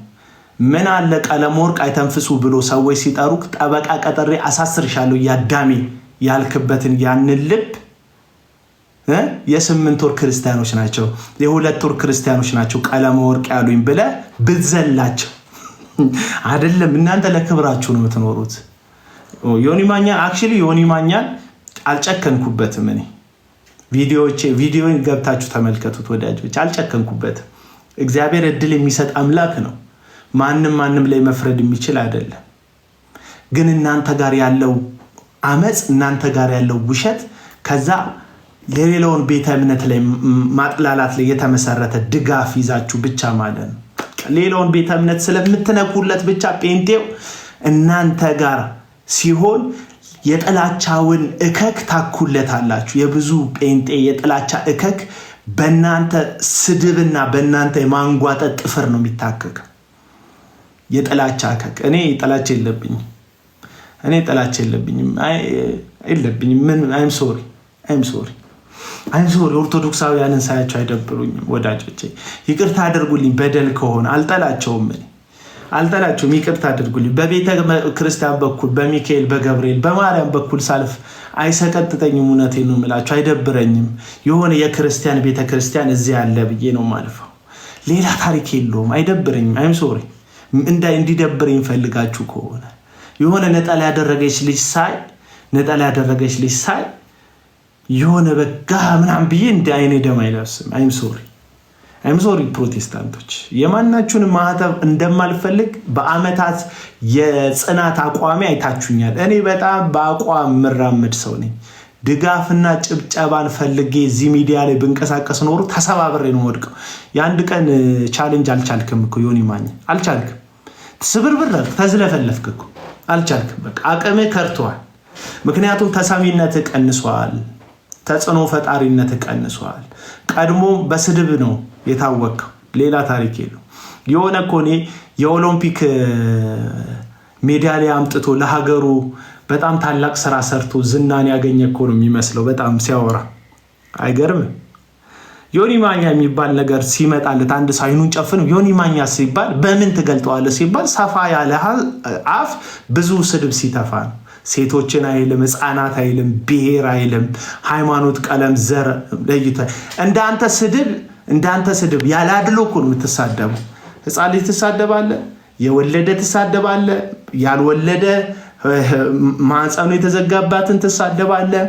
ምን አለ ቀለም ወርቅ አይተንፍሱ ብሎ ሰዎች ሲጠሩክ ጠበቃ ቀጥሬ አሳስርሻለሁ ያዳሜ ያልክበትን ያንን ልብ የ8 ወር ክርስቲያኖች ናቸው የ2 ወር ክርስቲያኖች ናቸው ቀለም ወርቅ ያሉኝ ብለ ብትዘላቸው አይደለም። እናንተ ለክብራችሁ ነው የምትኖሩት። ዮኒ ማኛ አክቹሊ ዮኒ ማኛን አልጨከንኩበትም። እኔ ቪዲዮን ገብታችሁ ተመልከቱት ወዳጆች። አልጨከንኩበትም። እግዚአብሔር እድል የሚሰጥ አምላክ ነው። ማንም ላይ መፍረድ የሚችል አይደለም። ግን እናንተ ጋር ያለው አመጽ፣ እናንተ ጋር ያለው ውሸት፣ ከዛ የሌላውን ቤተ እምነት ላይ ማጥላላት ላይ የተመሰረተ ድጋፍ ይዛችሁ ብቻ ማለት ነው። ሌላውን ቤተ እምነት ስለምትነኩለት ብቻ ጴንጤው እናንተ ጋር ሲሆን የጥላቻውን እከክ ታኩለታላችሁ። የብዙ ጴንጤ የጥላቻ እከክ በእናንተ ስድብና በእናንተ የማንጓጠጥ ጥፍር ነው የሚታከክ። የጥላቻ እከክ እኔ ጥላቻ የለብኝም። ምን አይም ሶሪ ኦርቶዶክሳውያንን ሳያቸው አይደብሩኝም ወዳጆቼ። ይቅርታ አድርጉልኝ በደል ከሆነ አልጠላቸውም። ይቅርታ አድርጉልኝ። በቤተ ክርስቲያን በኩል በሚካኤል በገብርኤል በማርያም በኩል ሳልፍ አይሰቀጥጠኝም። እውነቴን ነው የምላችሁ፣ አይደብረኝም። የሆነ የክርስቲያን ቤተ ክርስቲያን እዚህ ያለ ብዬ ነው ማልፈው። ሌላ ታሪክ የለውም። አይደብረኝም። አይም ሶሪ እንዲደብረኝ ፈልጋችሁ ከሆነ የሆነ ነጠላ ያደረገች ልጅ ሳይ የሆነ በጋ ምናምን ብዬ እንደ አይኔ ደም አይለብስም። አይም ሶሪ ፕሮቴስታንቶች፣ የማናችሁን ማህተብ እንደማልፈልግ በአመታት የጽናት አቋሚ አይታችሁኛል። እኔ በጣም በአቋም ምራመድ ሰው ነኝ። ድጋፍና ጭብጨባን ፈልጌ እዚህ ሚዲያ ላይ ብንቀሳቀስ ኖሮ ተሰባብሬ ነው ወድቀው። የአንድ ቀን ቻሌንጅ አልቻልክም እኮ ዮኒ ማኛ፣ አልቻልክም። ስብርብር ተዝለፈለፍክ እኮ አልቻልክም። በቃ አቅምህ ከርቷል። ምክንያቱም ተሰሚነት ቀንሷል፣ ተጽዕኖ ፈጣሪነት ቀንሷል። ቀድሞ በስድብ ነው የታወቀው፣ ሌላ ታሪክ የለው። የሆነ እኮ እኔ የኦሎምፒክ ሜዳሊያ አምጥቶ ለሀገሩ በጣም ታላቅ ስራ ሰርቶ ዝናን ያገኘ እኮ ነው የሚመስለው በጣም ሲያወራ። አይገርምም? ዮኒ ማኛ የሚባል ነገር ሲመጣለት አንድ ሳይኑን ጨፍን ዮኒ ማኛ ሲባል በምን ትገልጠዋለህ ሲባል ሰፋ ያለ አፍ ብዙ ስድብ ሲተፋ ነው። ሴቶችን አይልም፣ ህፃናት አይልም፣ ብሔር አይልም፣ ሃይማኖት፣ ቀለም፣ ዘር ለይተ እንዳንተ ስድብ ያላድሎ እኮ ነው የምትሳደበው። ህፃን ልጅ ትሳደባለህ፣ የወለደ ትሳደባለህ፣ ያልወለደ ማህፀኑ የተዘጋባትን ትሳደባለህ፣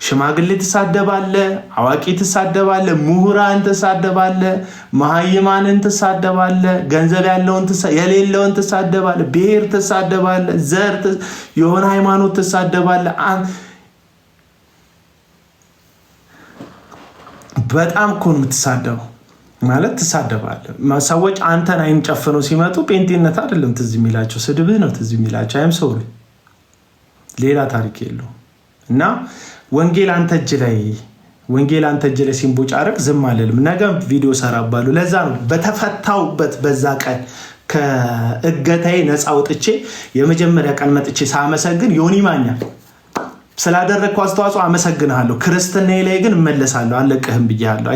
ሽማግሌ ትሳደባለህ፣ አዋቂ ትሳደባለህ፣ ምሁራን ትሳደባለህ፣ መሃይማንን ትሳደባለህ፣ ገንዘብ ያለውን የሌለውን ትሳደባለህ፣ ብሔር ትሳደባለህ፣ ዘር የሆነ ሃይማኖት ትሳደባለህ። በጣም እኮ ነው የምትሳደበው ማለት ትሳደባለህ። ሰዎች አንተን አይን ጨፍነው ሲመጡ ጴንጤነት አይደለም ትዝ የሚላቸው፣ ስድብህ ነው ትዝ የሚላቸው። አይም ሶሪ ሌላ ታሪክ የለውም። እና ወንጌል አንተ እጅ ላይ ሲንቦጫረቅ ዝም አልልም። ነገ ቪዲዮ ሰራባሉ። ለዛ ነው በተፈታውበት በዛ ቀን ከእገታዬ ነፃ ወጥቼ የመጀመሪያ ቀን መጥቼ ሳመሰግን ዮኒ ማኛ ስላደረግከው አስተዋጽኦ አመሰግንሃለሁ፣ ክርስትናዬ ላይ ግን እመለሳለሁ፣ አለቅህም ብያለሁ።